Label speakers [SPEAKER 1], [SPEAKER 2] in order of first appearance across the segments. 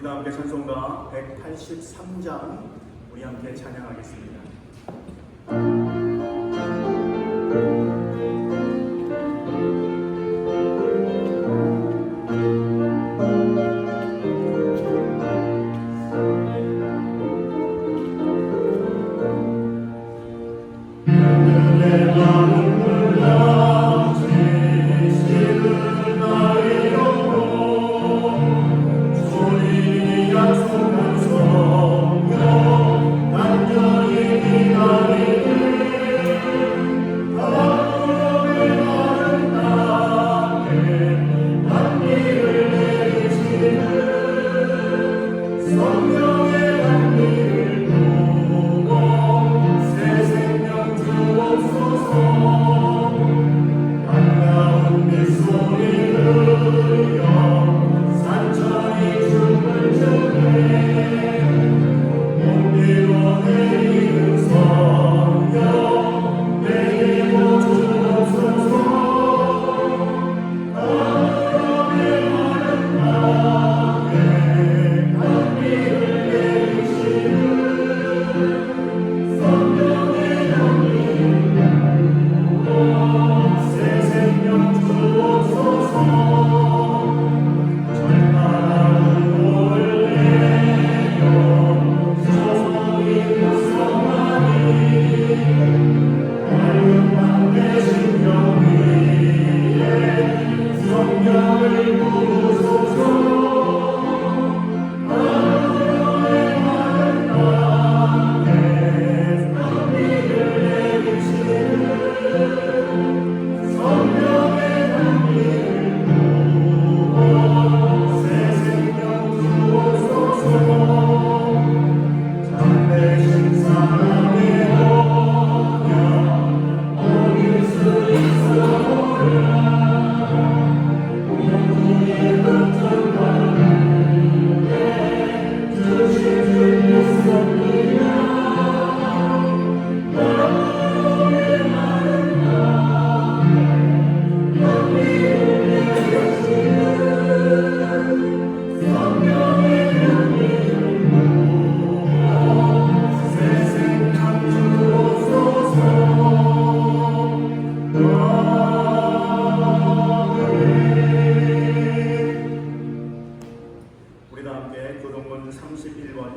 [SPEAKER 1] 우리도 함께 찬송가 183장 우리 함께 찬양하겠습니다.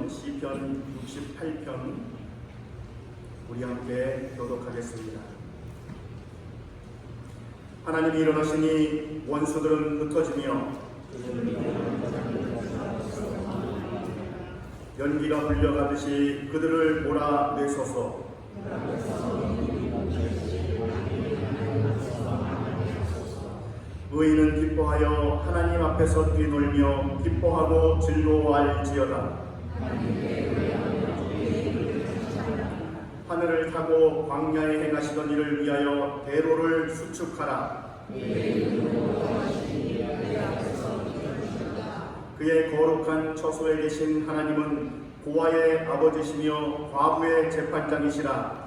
[SPEAKER 1] 시편 68편 우리 함께 교독하겠습니다. 하나님이 일어나시니 원수들은 흩어지며 연기가 불려가듯이 그들을 몰아내소서. 의인은 기뻐하여 하나님 앞에서 뛰놀며 기뻐하고 즐거워할지어다. 하늘을 타고 광야에 행하시던 이를 위하여 대로를 수축하라. 그의 거룩한 처소에 계신 하나님은 고아의 아버지시며 과부의 재판장이시라.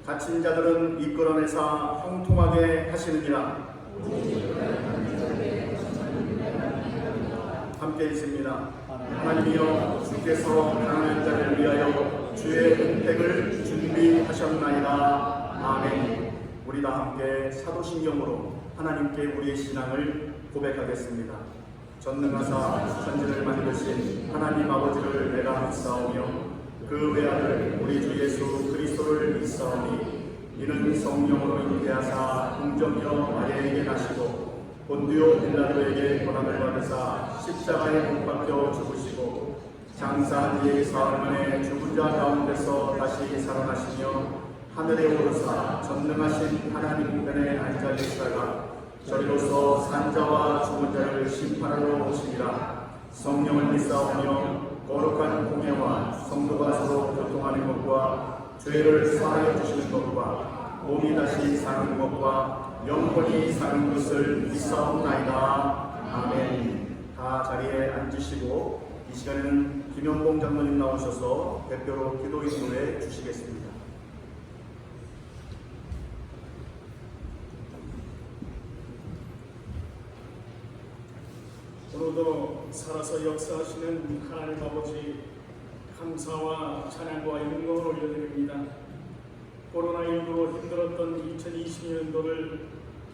[SPEAKER 1] 갇힌 자들은 이끌어내사 형통하게 하시느니라. 함께 있습니다. 하나님이여, 주께서 가난한 자를 위하여 주의 은택을 준비하셨나이다. 아멘. 우리 다 함께 사도신경으로 하나님께 우리의 신앙을 고백하겠습니다. 전능하사 천지를 만드신 하나님 아버지를 내가 믿사오며 그 외아들 우리 주 예수 그리스도를 믿사오니 이는 성령으로 잉태하사 공정여 마리아에게 나시고 본디오 빌라도에게 고난을 받으사 십자가에 못 박혀 죽으시고 장사한 지 사흘 만에 죽은 자 가운데서 다시 살아나시며 하늘에 오르사 전능하신 하나님 편에 앉아 계시다가 저리로서 산자와 죽은 자를 심판하러 오시리라. 성령을 믿사오며 거룩한 공예와 성도가 서로 교통하는 것과 죄를 사하여 주시는 것과 몸이 다시 사는 것과 영혼이 사는 것을 믿사옵나이다. 아멘. 다 자리에 앉으시고 이 시간에는 김영봉 장로님 나오셔서 대표로 기도 인도해 주시겠습니다.
[SPEAKER 2] 앞으로도 살아서 역사하시는 하나님 아버지, 감사와 찬양과 영광을 올려드립니다. 코로나19로 힘들었던 2020년도를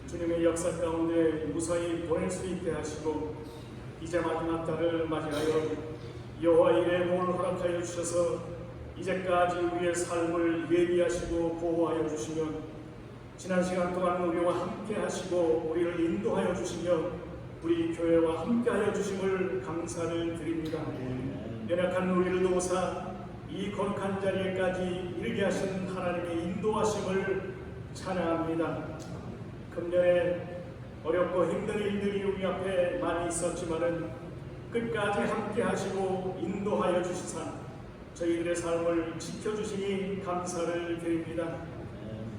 [SPEAKER 2] 주님의 역사 가운데 무사히 보낼 수 있게 하시고, 이제 마지막 달을 맞이하여 여호와 이레 복을 허락하여 주셔서 이제까지 우리의 삶을 예비하시고 보호하여 주시며, 지난 시간 동안 우리와 함께 하시고 우리를 인도하여 주시며 우리 교회와 함께 하여 주심을 감사를 드립니다. 연약한 우리를 도우사 이 거룩한 자리에까지 이르게 하신 하나님의 인도하심을 찬양합니다. 금년에 어렵고 힘든 일들이 우리 앞에 많이 있었지만은 끝까지 함께 하시고 인도하여 주시사 저희들의 삶을 지켜주시니 감사를 드립니다.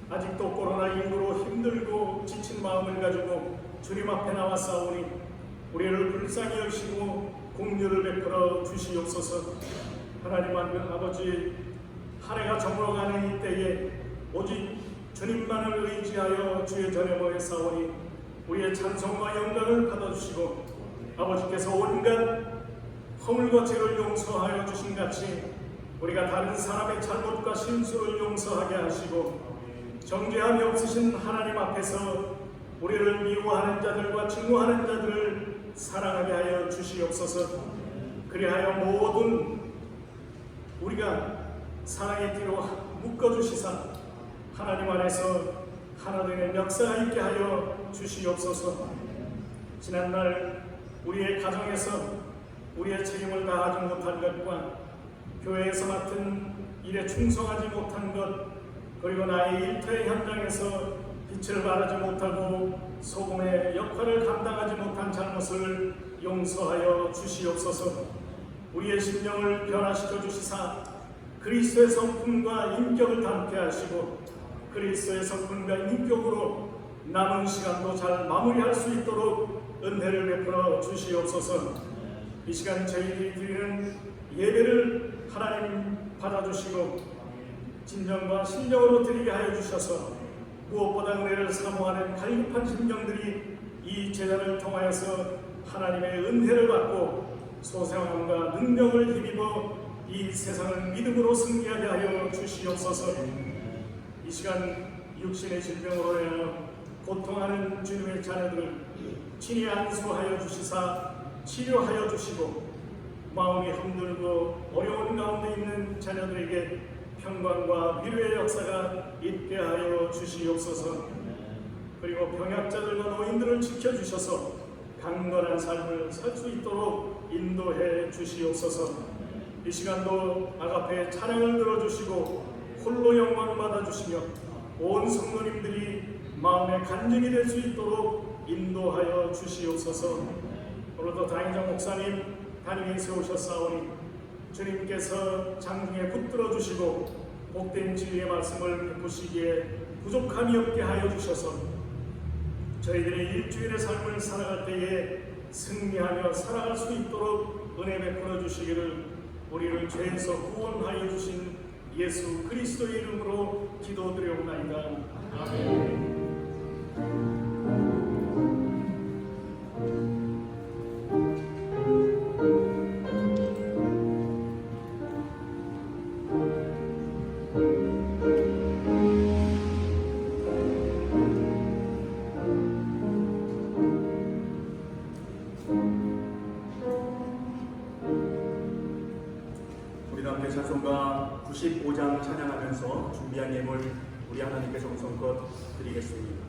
[SPEAKER 2] 아직도 코로나19로 힘들고 지친 마음을 가지고 주님 앞에 나와 싸우니 우리를 불쌍히 여기시고 공유를 베풀어 주시옵소서. 하나님 아버지, 한 해가 저물어가는 이때에 오직 주님만을 의지하여 주의 전에 모여 싸우니 우리의 찬송과 영광을 받아주시고, 아버지께서 온갖 허물과 죄를 용서하여 주신 같이 우리가 다른 사람의 잘못과 실수를 용서하게 하시고, 정죄함이 없으신 하나님 앞에서 우리를 미워하는 자들과 증오하는 자들을 사랑하게 하여 주시옵소서. 그리하여 모든 우리가 사랑의 뒤로 묶어주시사 하나님 안에서 하나 되는 역사가 있게 하여 주시옵소서. 지난날 우리의 가정에서 우리의 책임을 다하지 못한 것과 교회에서 맡은 일에 충성하지 못한 것, 그리고 나의 일터의 현장에서 빛을 발하지 못하고 소금의 역할을 감당하지 못한 잘못을 용서하여 주시옵소서. 우리의 심령을 변화시켜 주시사 그리스도의 성품과 인격을 담게 하시고, 그리스도의 성품과 인격으로 남은 시간도 잘 마무리할 수 있도록 은혜를 베풀어 주시옵소서. 이 시간 저희들이 드리는 예배를 하나님 받아주시고 진정과 신령으로 드리게 하여 주셔서 무엇보다 은혜를 사모하는 갈급한 심령들이 이 제자를 통하여서 하나님의 은혜를 받고 소생함과 능력을 힘입어 이 세상을 믿음으로 승리하게 하여 주시옵소서. 이 시간 육신의 질병으로 인하여 고통하는 주님의 자녀들을 친히 안수하여 주시사 치료하여 주시고, 마음이 흔들고 어려운 가운데 있는 자녀들에게 평강과 위로의 역사가 있게 하여 주시옵소서. 그리고 병약자들과 노인들을 지켜주셔서 강건한 삶을 살 수 있도록 인도해 주시옵소서. 이 시간도 아가페의 찬양을 들어주시고 홀로 영광을 받아주시며 온 성도님들이 마음의 간증이 될 수 있도록 인도하여 주시옵소서. 오늘도 다인정 목사님 단위에 세우셨사오니 주님께서 장중에 붙들어 주시고 복된 진리의 말씀을 베푸시기에 부족함이 없게 하여 주셔서 저희들의 일주일의 삶을 살아갈 때에 승리하며 살아갈 수 있도록 은혜 베풀어 주시기를 우리를 죄에서 구원하여 주신 예수 그리스도의 이름으로 기도드려옵나이다. 아멘.
[SPEAKER 1] 우리 함께 찬송가 95장 찬양하면서 준비한 예물 우리 하나님께 정성껏 드리겠습니다.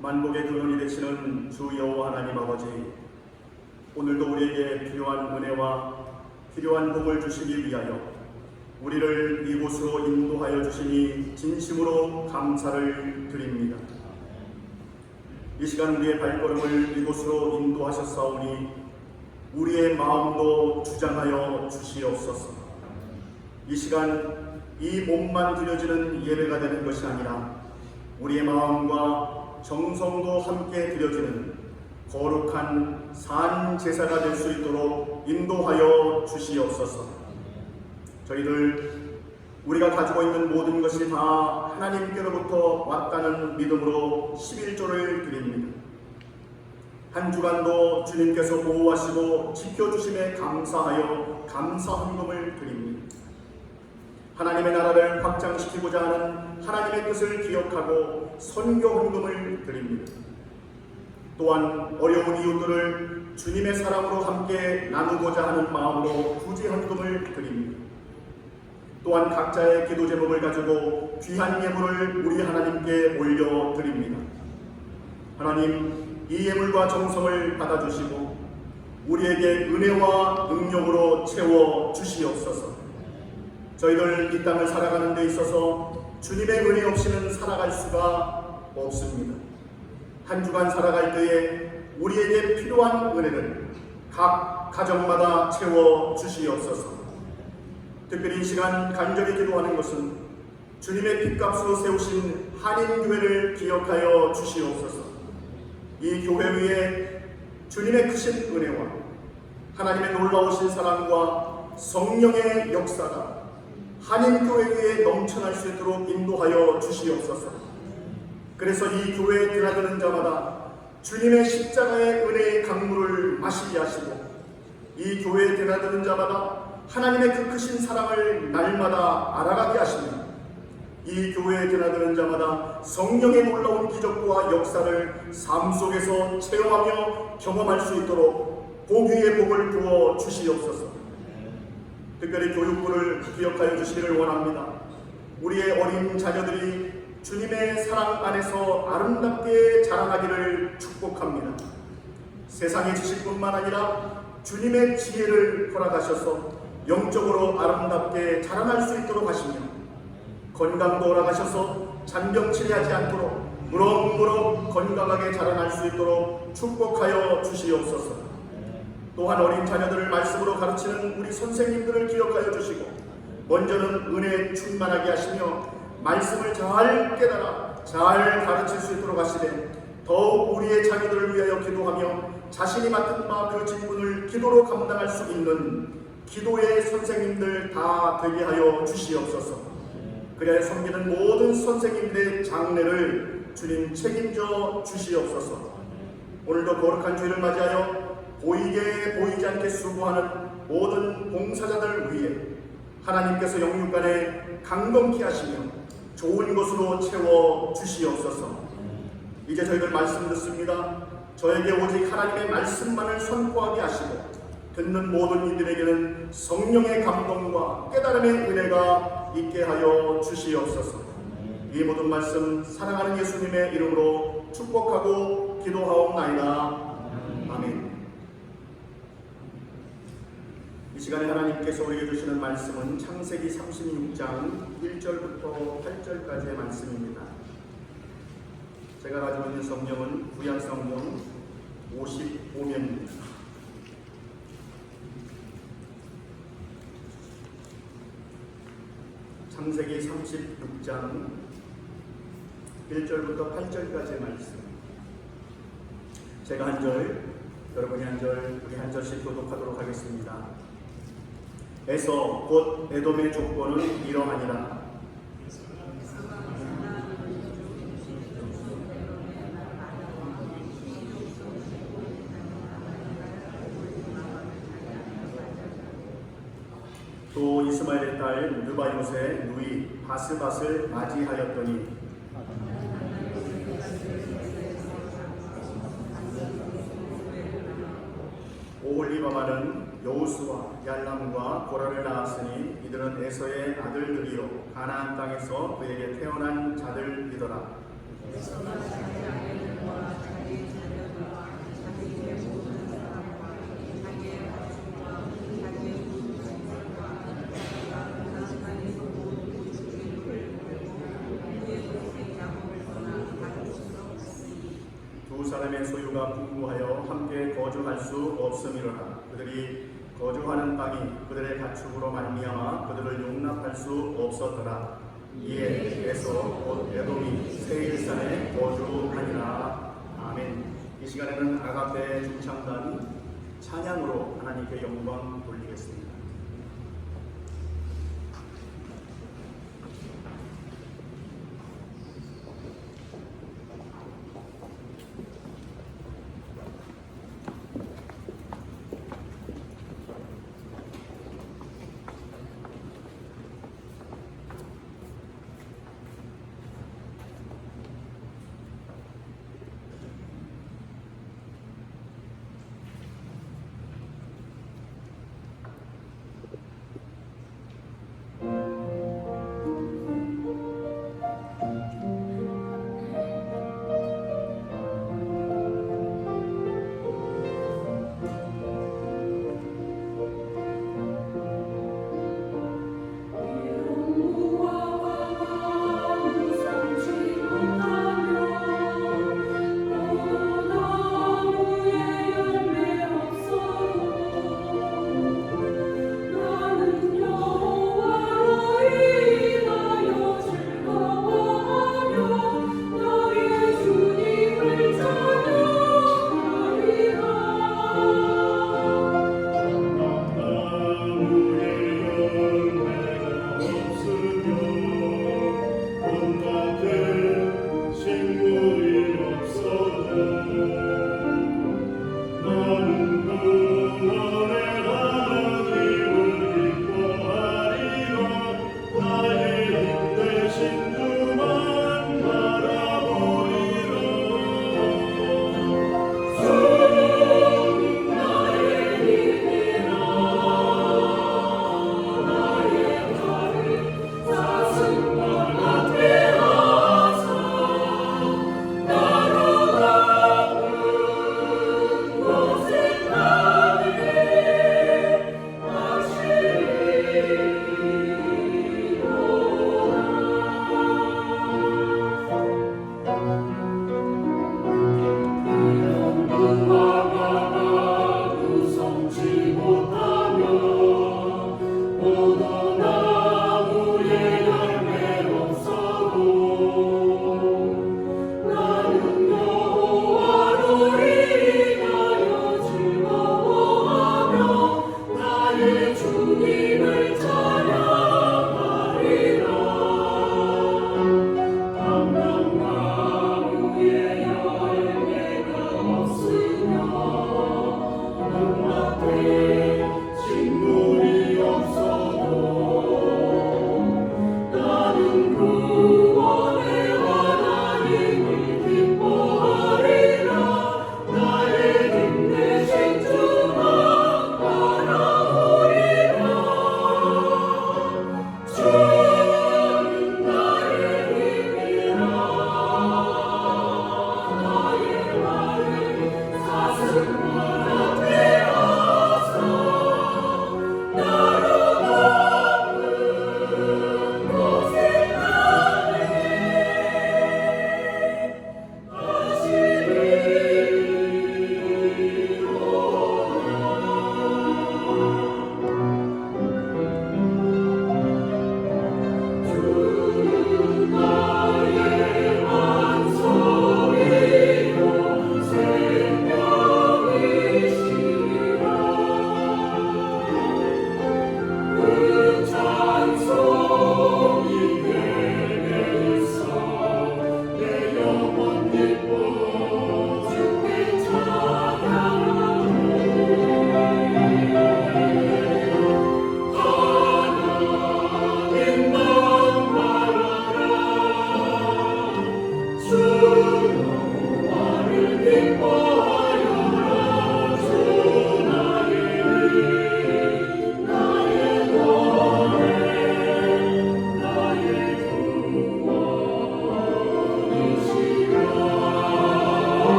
[SPEAKER 1] 만복의 근원이 되시는 주 여호와 하나님 아버지, 오늘도 우리에게 필요한 은혜와 필요한 복을 주시기 위하여 우리를 이곳으로 인도하여 주시니 진심으로 감사를 드립니다. 이 시간 우리의 발걸음을 이곳으로 인도하셨사오니 우리의 마음도 주장하여 주시옵소서. 이 시간 이 몸만 드려지는 예배가 되는 것이 아니라 우리의 마음과 정성도 함께 드려지는 거룩한 산 제사가 될 수 있도록 인도하여 주시옵소서. 저희들 우리가 가지고 있는 모든 것이 다 하나님께로부터 왔다는 믿음으로 11조를 드립니다. 한 주간도 주님께서 보호하시고 지켜주심에 감사하여 감사 헌금을 드립니다. 하나님의 나라를 확장시키고자 하는 하나님의 뜻을 기억하고 선교 헌금을 드립니다. 또한 어려운 이웃들을 주님의 사랑으로 함께 나누고자 하는 마음으로 구제 헌금을 드립니다. 또한 각자의 기도 제목을 가지고 귀한 예물을 우리 하나님께 올려드립니다. 하나님, 이 예물과 정성을 받아주시고 우리에게 은혜와 능력으로 채워 주시옵소서. 저희들 이 땅을 살아가는 데 있어서 주님의 은혜 없이는 살아갈 수가 없습니다. 한 주간 살아갈 때에 우리에게 필요한 은혜를 각 가정마다 채워 주시옵소서. 특별히 이 시간 간절히 기도하는 것은 주님의 핏값으로 세우신 한인교회를 기억하여 주시옵소서. 이 교회 위에 주님의 크신 은혜와 하나님의 놀라우신 사랑과 성령의 역사가 한인교회 위에 넘쳐날 수 있도록 인도하여 주시옵소서. 그래서 이 교회에 드나드는 자마다 주님의 십자가의 은혜의 강물을 마시게 하시고 이 교회에 드나드는 자마다 하나님의 그 크신 사랑을 날마다 알아가게 하시며 이 교회에 드나드는 자마다 성령의 놀라운 기적과 역사를 삶 속에서 체험하며 경험할 수 있도록 복 위에 복을 부어 주시옵소서. 특별히 교육부를 기억하여 주시기를 원합니다. 우리의 어린 자녀들이 주님의 사랑 안에서 아름답게 자라나기를 축복합니다. 세상의 지식뿐만 아니라 주님의 지혜를 허락하셔서 영적으로 아름답게 자라날 수 있도록 하시며 건강도 허락하셔서 잔병치레하지 않도록 무럭무럭 건강하게 자라날 수 있도록 축복하여 주시옵소서. 또한 어린 자녀들을 말씀으로 가르치는 우리 선생님들을 기억하여 주시고 먼저는 은혜에 충만하게 하시며 말씀을 잘 깨달아 잘 가르칠 수 있도록 하시되 더욱 우리의 자녀들을 위하여 기도하며 자신이 맡은 바 그 직분을 기도로 감당할 수 있는 기도의 선생님들 다 되게 하여 주시옵소서. 그래야 섬기는 모든 선생님들의 장래를 주님 책임져 주시옵소서. 오늘도 거룩한 주일을 맞이하여 보이게 보이지 않게 수고하는 모든 봉사자들 위해 하나님께서 영육간에 강건케 하시며 좋은 것으로 채워 주시옵소서. 이제 저희들 말씀 듣습니다. 저에게 오직 하나님의 말씀만을 선포하게 하시고 듣는 모든 이들에게는 성령의 감동과 깨달음의 은혜가 있게 하여 주시옵소서. 이 모든 말씀 사랑하는 예수님의 이름으로 축복하고 기도하옵나이다. 아멘. 이 시간에 하나님께서 우리에게 주시는 말씀은 창세기 36장 1절부터 8절까지의 말씀입니다. 제가 가지고 있는 성경은 구약성경 55면입니다. 창세기 36장 1절부터 8절까지의 말씀. 제가 한 절, 여러분이 한 절, 우리 한 절씩 교독하도록 하겠습니다. 에서 곧 에돔의 조건은 이러하니라. 또 이스마엘의 딸 느바요세 누이 바스밧을 맞이하였더니 오홀리바마는 여우수와 얄람과 고라를 낳았으니 이들은 에서의 아들들이요 가나안 땅에서 그에게 태어난 자들이더라. 두 사람의 소유가 풍부하여 함께 거주할 수 없음이로라. 그들이 거주하는 땅이 그들의 가축으로 말미암아 그들을 용납할 수 없었더라. 이에 에서 곧 에돔이 세일산에 거주하니라. 아멘. 이 시간에는 아가페 중창단 찬양으로 하나님께 영광 돌리겠습니다.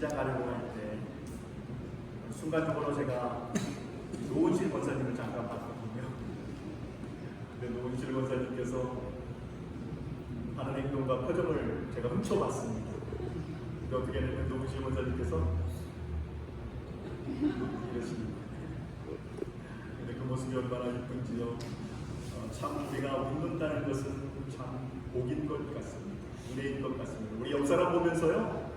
[SPEAKER 1] 시작하려고 할 때 순간적으로 제가 노은실 권사님을 잠깐 봤거든요. 근데 노은실 권사님께서 하는 행동과 표정을 제가 훔쳐봤습니다. 근데 어떻게 되면 노은실 권사님께서 이러십니다. 근데 그 모습이 얼마나 이쁜지요. 참 우리가 웃는다는 것은 참 복인 것 같습니다. 은혜인 것 같습니다. 우리 옆 사람 보면서요,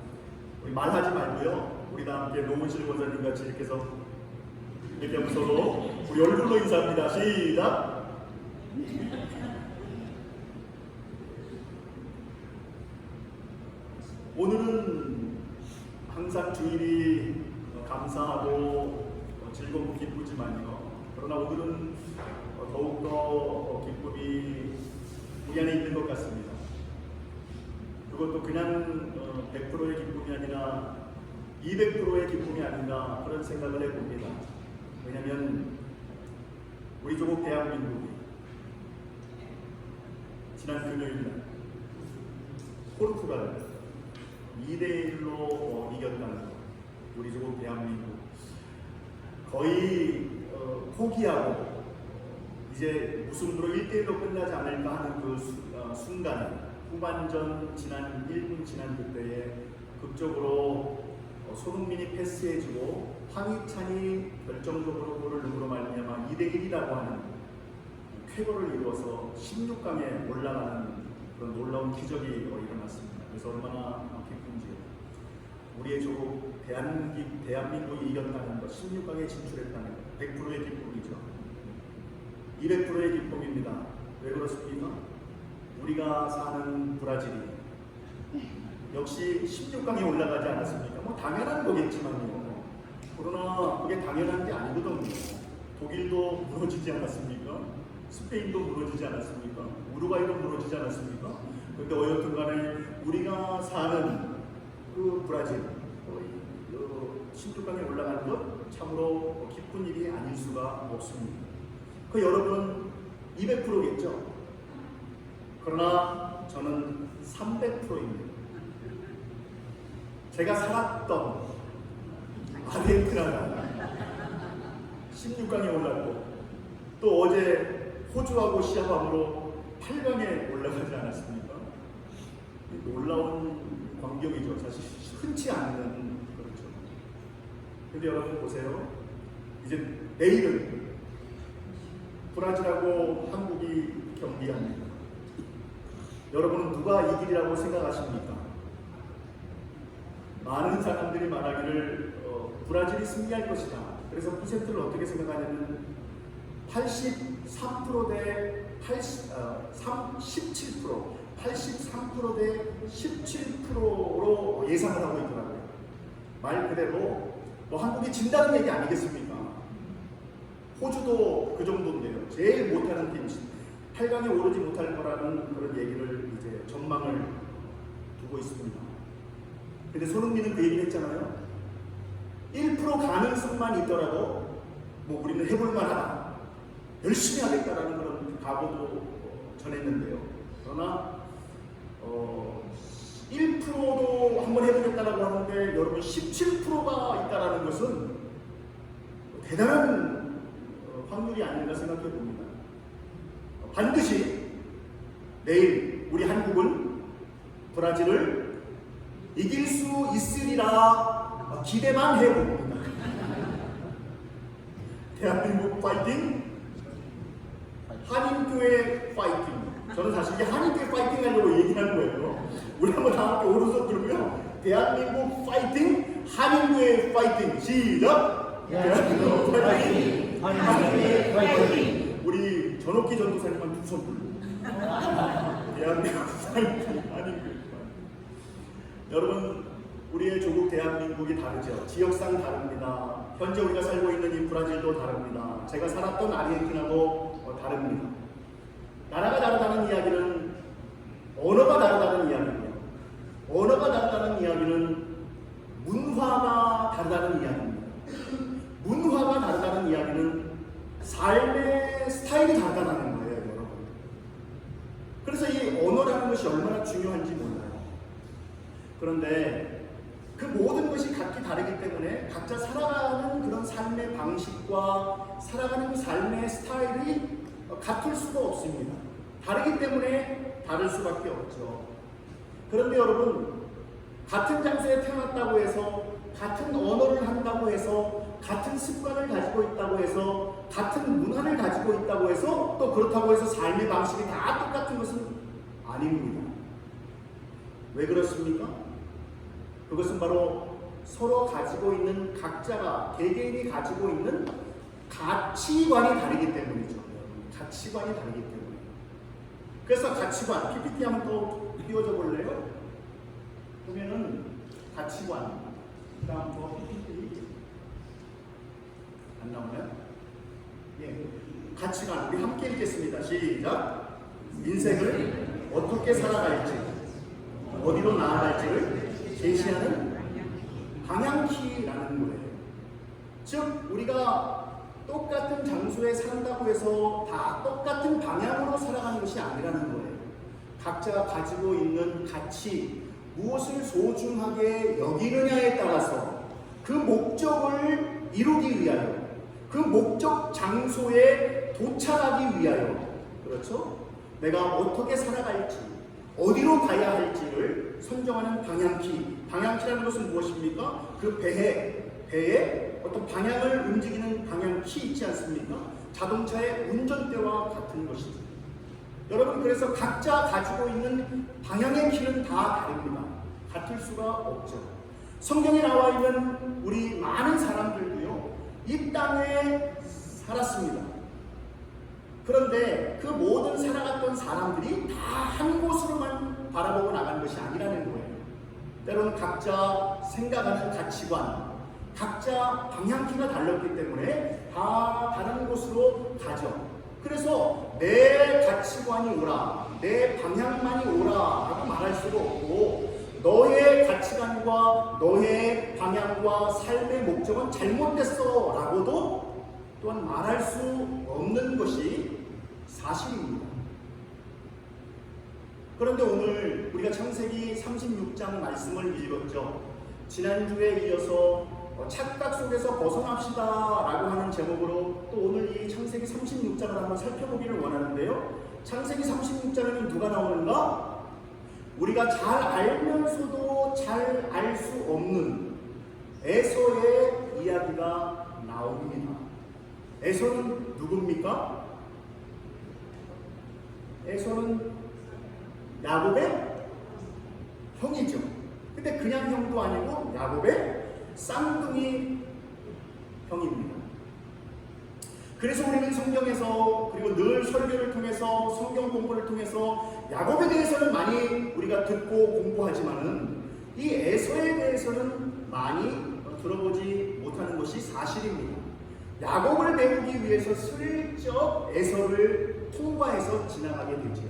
[SPEAKER 1] 우리 말하지 말고요, 우리 다 함께 노은실 권사님 같이 이렇게 해서 이렇게 하면 서로 우리 얼굴로 인사합니다. 시작. 오늘은 항상 주일이 감사하고 즐겁고 기쁘지만요, 그러나 오늘은 더욱더 기쁨이 우리 안에 있는 것 같습니다. 그것도 그냥 100%의 기쁨이 아니라 200%의 기쁨이 아닌가 그런 생각을 해봅니다. 왜냐하면 우리 조국 대한민국이 지난 금요일날 포르투갈 2대1로 이겼다는 것, 우리 조국 대한민국 거의 포기하고 이제 무승부로 1대1로 끝나지 않을까 하는 그 순간, 후반전 지난 1분 지난 그때에 극적으로 손흥민이 패스해주고 황희찬이 결정적으로 골을 넣음으로 말미암아 2대1이라고 하는 쾌거를 이루어서 16강에 올라가는 그런 놀라운 기적이 일어났습니다. 그래서 얼마나 기쁜지요. 우리의 조국 대한민국이 이겼다는 것, 16강에 진출했다는 것, 100%의 기쁨이죠. 200%의 기쁨입니다. 왜 그렇습니까? 우리가 사는 브라질이 역시 16강에 올라가지 않았습니까? 뭐 당연한 거겠지만요. 그러나 그게 당연한 게 아니거든요. 독일도 무너지지 않았습니까? 스페인도 무너지지 않았습니까? 우루과이도 무너지지 않았습니까? 그런데 어여튼 간에 우리가 사는 그 브라질 16강에 올라가는 것 참으로 기쁜 일이 아닐 수가 없습니다. 그 여러분 200%겠죠? 그러나 저는 300%입니다. 제가 살았던 아르헨티나가 16강에 올랐고 또 어제 호주하고 시합함으로 8강에 올라가지 않았습니까? 놀라운 광경이죠. 사실 흔치 않는. 그렇죠. 근데 여러분 보세요. 이제 내일은 브라질하고 한국이 경기합니다. 여러분은 누가 이기리라고 생각하십니까? 많은 사람들이 말하기를 브라질이 승리할 것이다. 그래서 퍼센트를 어떻게 생각하냐면 83% 대 17%, 83% 대 17%로 예상을 하고 있더라고요. 말 그대로 뭐 한국이 진다는 얘기 아니겠습니까? 호주도 그 정도인데요. 제일 못하는 팀, 8강에 오르지 못할 거라는 그런 얘기를 이제 전망을 두고 있습니다. 근데 손흥민은 그 얘기를 했잖아요. 1% 가능성만 있더라도 뭐 우리는 해볼만하다, 열심히 하겠다라는 그런 각오도 전했는데요. 그러나 1%도 한번 해보겠다라고 하는데 여러분 17%가 있다라는 것은 대단한 확률이 아닌가 생각해 봅니다. 반드시 내일 우리 한국은 브라질을 이길 수 있으리라 기대만 해봅니다. 대한민국 파이팅, 한인교회 파이팅. 저는 사실 이게 한인교회 파이팅 하려고 얘기한 거예요. 우리 한번 다 함께 오른손 들고요. 대한민국 파이팅, 한인교회 파이팅. 시작! 대한민국 파이팅, 한인교회 파이팅. 우리 전옥기 전도사님만 두 손 들고. 대한민국 파이팅, 한인교회 파이팅. 여러분, 우리의 조국 대한민국이 다르죠. 지역상 다릅니다. 현재 우리가 살고 있는 이 브라질도 다릅니다. 제가 살았던 아르헨티나도 다릅니다. 나라가 다르다는 이야기는 언어가 다르다는 이야기고요. 언어가 다르다는 이야기는 문화가 다르다는 이야기입니다. 문화가 다르다는 이야기는 삶의 스타일이 다르다는 거예요, 여러분. 그래서 이 언어라는 것이 얼마나 중요한지 몰라요. 그런데 그 모든 것이 각기 다르기 때문에 각자 살아가는 그런 삶의 방식과 살아가는 그 삶의 스타일이 같을 수가 없습니다. 다르기 때문에 다를 수밖에 없죠. 그런데 여러분, 같은 장소에 태어났다고 해서, 같은 언어를 한다고 해서, 같은 습관을 가지고 있다고 해서, 같은 문화를 가지고 있다고 해서, 또 그렇다고 해서 삶의 방식이 다 똑같은 것은 아닙니다. 왜 그렇습니까? 그것은 바로 서로 가지고 있는 각자가, 개개인이 가지고 있는 가치관이 다르기 때문이죠. 가치관이 다르기 때문에. 그래서 가치관, PPT 한번 또 띄워줘 볼래요? 보면은 가치관, 그 다음 또 PPT 안 나오나요? 예, 가치관, 우리 함께 읽겠습니다. 시작. 인생을 어떻게 살아갈지, 어디로 나아갈지를 제시하는 방향키라는 거예요. 즉, 우리가 똑같은 장소에 산다고 해서 다 똑같은 방향으로 살아가는 것이 아니라는 거예요. 각자가 가지고 있는 가치, 무엇을 소중하게 여기느냐에 따라서 그 목적을 이루기 위하여, 그 목적 장소에 도착하기 위하여, 그렇죠? 내가 어떻게 살아갈지, 어디로 가야 할지를 선정하는 방향키. 방향키라는 것은 무엇입니까? 그 배에 어떤 방향을 움직이는 방향키 있지 않습니까? 자동차의 운전대와 같은 것이죠. 여러분, 그래서 각자 가지고 있는 방향의 키는 다 다릅니다. 같을 수가 없죠. 성경에 나와 있는 우리 많은 사람들도요, 이 땅에 살았습니다. 그런데 그 모든 살아갔던 사람들이 다 한 곳으로만 바라보고 나간 것이 아니라는 거예요. 때로는 각자 생각하는 가치관, 각자 방향키가 달랐기 때문에 다 다른 곳으로 가죠. 그래서 내 가치관이 오라, 내 방향만이 오라 라고 말할 수도 없고, 너의 가치관과 너의 방향과 삶의 목적은 잘못됐어 라고도 또한 말할 수 없는 것이 사실입니다. 그런데 오늘 우리가 창세기 36장 말씀을 읽었죠. 지난주에 이어서 착각 속에서 벗어납시다 라고 하는 제목으로 또 오늘 이 창세기 36장을 한번 살펴보기를 원하는데요. 창세기 36장에는 누가 나오는가? 우리가 잘 알면서도 잘 알 수 없는 에서의 이야기가 나옵니다. 에서는 누굽니까? 에서는 야곱의 형이죠. 근데 그냥 형도 아니고 야곱의 쌍둥이 형입니다. 그래서 우리는 성경에서, 그리고 늘 설교를 통해서, 성경 공부를 통해서 야곱에 대해서는 많이 우리가 듣고 공부하지만은 이 에서에 대해서는 많이 들어보지 못하는 것이 사실입니다. 야곱을 배우기 위해서 슬쩍 에서를 통과해서 지나가게 되죠.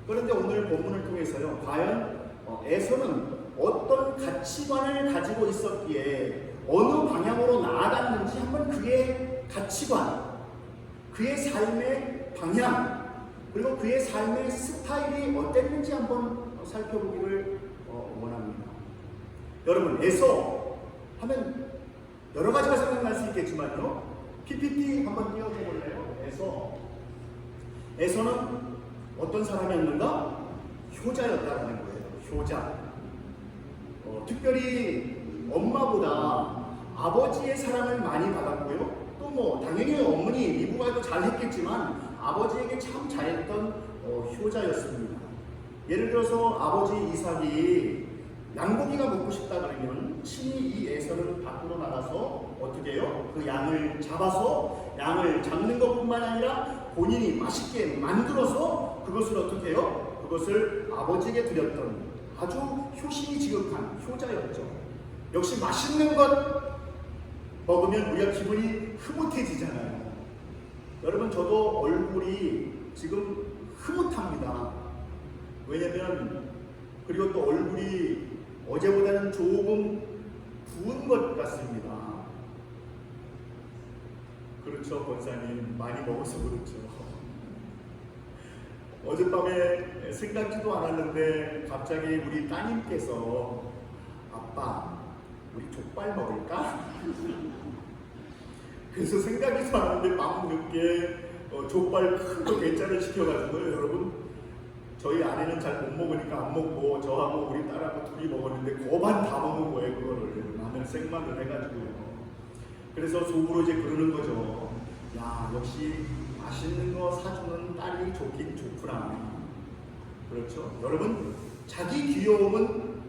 [SPEAKER 1] 그런데 오늘 본문을 통해서요, 과연 에서는 어떤 가치관을 가지고 있었기에 어느 방향으로 나아갔는지 한번 그의 가치관, 그의 삶의 방향, 그리고 그의 삶의 스타일이 어땠는지 한번 살펴보기를 원합니다. 여러분, 에서 하면 여러 가지가 생각날 수 있겠지만요, PPT 한번 띄워줘 볼래요? 에서는 어떤 사람이었는가? 효자였다는 거예요. 효자. 특별히 엄마보다 아버지의 사랑을 많이 받았고요. 또 뭐 당연히 어머니 미부가도 잘했겠지만 아버지에게 참 잘했던 효자였습니다. 예를 들어서 아버지 이삭이 양고기가 먹고 싶다 그러면 친히 이 에서는 밖으로 나가서 어떻게 해요? 그 양을 잡아서 양을 잡는 것뿐만 아니라 본인이 맛있게 만들어서 그것을 어떻게 해요? 그것을 아버지에게 드렸던 아주 효심이 지극한 효자였죠. 역시 맛있는 것 먹으면 우리가 기분이 흐뭇해지잖아요. 여러분, 저도 얼굴이 지금 흐뭇합니다. 왜냐면, 그리고 또 얼굴이 어제보다는 조금 부은 것 같습니다. 그렇죠, 권사님. 많이 먹어서 그렇죠. 어젯밤에 생각지도 않았는데 갑자기 우리 따님께서 아빠, 우리 족발 먹을까? 그래서 생각이도 안 하는데 밤늦게 족발 큰 거 대짜를 시켜가지고요. 여러분, 저희 아내는 잘 못 먹으니까 안 먹고 저하고 우리 딸하고 둘이 먹었는데 거반 다 먹은 거예요. 그거를 마늘 생마늘 해가지고요. 그래서 속으로 이제 그러는 거죠. 야, 역시 맛있는 거 사주는 딸이 좋긴 좋구나. 그렇죠? 여러분, 자기 귀여움은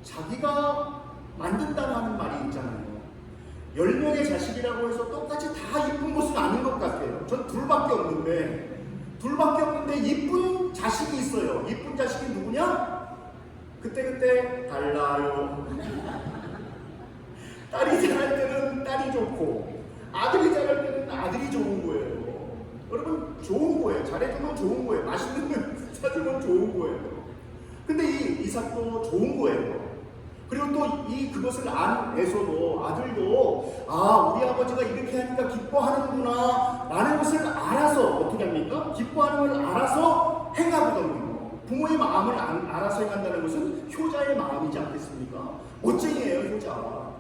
[SPEAKER 1] 자기가 만든다고 하는 말이 있잖아요. 10명의 자식이라고 해서 똑같이 다 이쁜 것은 아닌 것 같아요. 전 둘밖에 없는데 이쁜 자식이 있어요. 이쁜 자식이 누구냐? 그때 달라요. 딸이 자랄 때는 딸이 좋고 아들이 자랄 때는 아들이 좋은 거예요. 여러분, 좋은 거예요. 잘해주면 좋은 거예요. 맛있는 거 사주면 좋은 거예요. 근데 이 이삭도 좋은 거예요. 그리고 또 그것을 안 에서도 아들도 우리 아버지가 이렇게 하니까 기뻐하는구나 라는 것을 알아서 어떻게 합니까? 기뻐하는 걸 알아서 행하거든요. 부모의 마음을 알아서 행한다는 것은 효자의 마음이지 않겠습니까? 멋쟁이에요, 효자.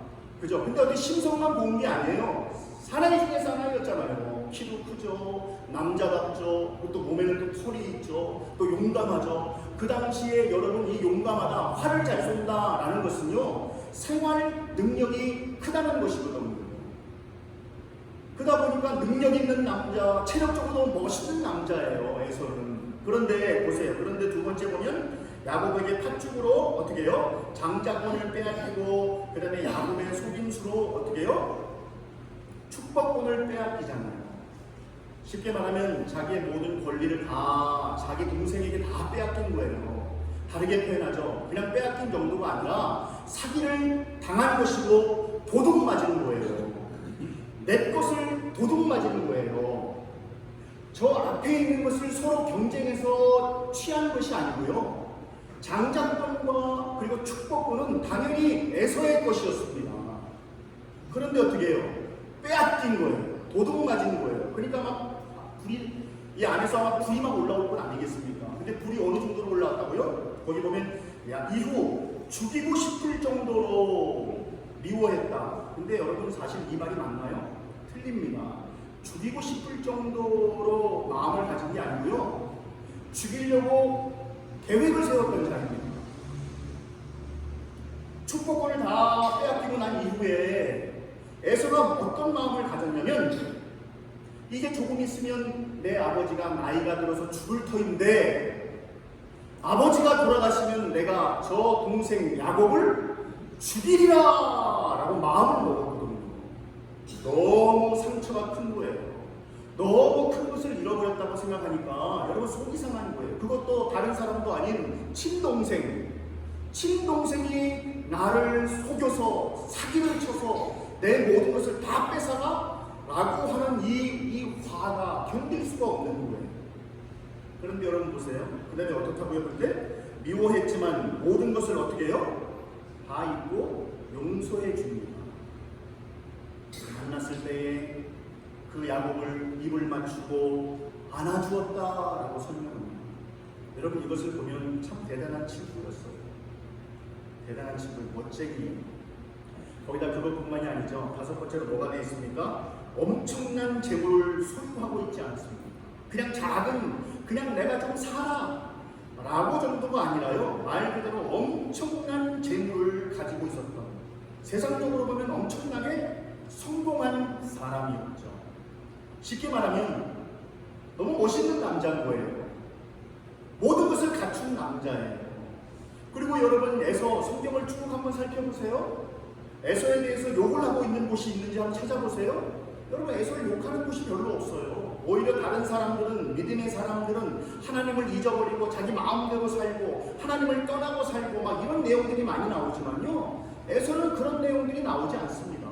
[SPEAKER 1] 그죠? 근데 어디 심성만 고운 게 아니에요. 사나이 중에서 하나였잖아요. 키도 크죠, 남자답죠, 또 몸에는 또 털이 있죠, 또 용감하죠. 그 당시에 여러분, 이 용감하다, 활을 잘 쏜다라는 것은요, 생활 능력이 크다는 것이거든요. 그러다 보니까 능력 있는 남자, 체력적으로 멋있는 남자예요, 에서는. 그런데 보세요. 그런데 두 번째 보면 야곱에게 팥죽으로 어떻게 해요? 장자권을 빼앗기고, 그 다음에 야곱의 속임수로 어떻게 해요? 축복권을 빼앗기잖아요. 쉽게 말하면 자기의 모든 권리를 다 자기 동생에게 다 빼앗긴 거예요. 다르게 표현하죠. 그냥 빼앗긴 정도가 아니라 사기를 당한 것이고 도둑 맞은 거예요. 내 것을 도둑 맞은 거예요. 저 앞에 있는 것을 서로 경쟁해서 취한 것이 아니고요. 장자권과 그리고 축복권은 당연히 에서의 것이었습니다. 그런데 어떻게 해요? 빼앗긴 거예요. 도둑 맞은 거예요. 그러니까 막 불이, 이 안에서 아마 불이 막 올라올 건 아니겠습니까? 근데 불이 어느 정도로 올라왔다고요? 거기 보면 이후 죽이고 싶을 정도로 미워했다. 근데 여러분, 사실 이 말이 맞나요? 틀립니다. 죽이고 싶을 정도로 마음을 가진 게 아니고요, 죽이려고 계획을 세웠던 자입니다. 축복권을 다 빼앗기고 난 이후에 에서가 어떤 마음을 가졌냐면, 이제 조금 있으면 내 아버지가 나이가 들어서 죽을 터인데 아버지가 돌아가시면 내가 저 동생 야곱을 죽이리라 라고 마음을 먹었거든요. 너무 상처가 큰 거예요. 너무 큰 것을 잃어버렸다고 생각하니까 여러분, 속이 상한 거예요. 그것도 다른 사람도 아닌 친동생이 나를 속여서 사기를 쳐서 내 모든 것을 다 뺏어가 라고 하는 이 화가 견딜 수가 없는 거예요. 그런데 여러분 보세요. 그 다음에 어떻다고요? 그때 미워했지만 모든 것을 어떻게 해요? 다 잊고 용서해 줍니다. 만났을 때에 그 야곱을 입을 맞추고 안아주었다라고 설명합니다. 여러분, 이것을 보면 참 대단한 친구였어요. 대단한 친구, 멋쟁이. 거기다 그것뿐만이 아니죠. 다섯 번째로 뭐가 되어 있습니까? 엄청난 재물을 소유하고 있지 않습니다. 그냥 그냥 내가 좀 살아 라고 정도가 아니라요, 말 그대로 엄청난 재물을 가지고 있었던, 세상적으로 보면 엄청나게 성공한 사람이었죠. 쉽게 말하면 너무 멋있는 남자인 거예요. 모든 것을 갖춘 남자예요. 그리고 여러분, 에서 성경을 쭉 한번 살펴보세요. 에서에 대해서 욕을 하고 있는 곳이 있는지 한번 찾아보세요. 여러분, 에서를 욕하는 곳이 별로 없어요. 오히려 다른 사람들은, 믿음의 사람들은 하나님을 잊어버리고 자기 마음대로 살고 하나님을 떠나고 살고 막 이런 내용들이 많이 나오지만요, 에서는 그런 내용들이 나오지 않습니다.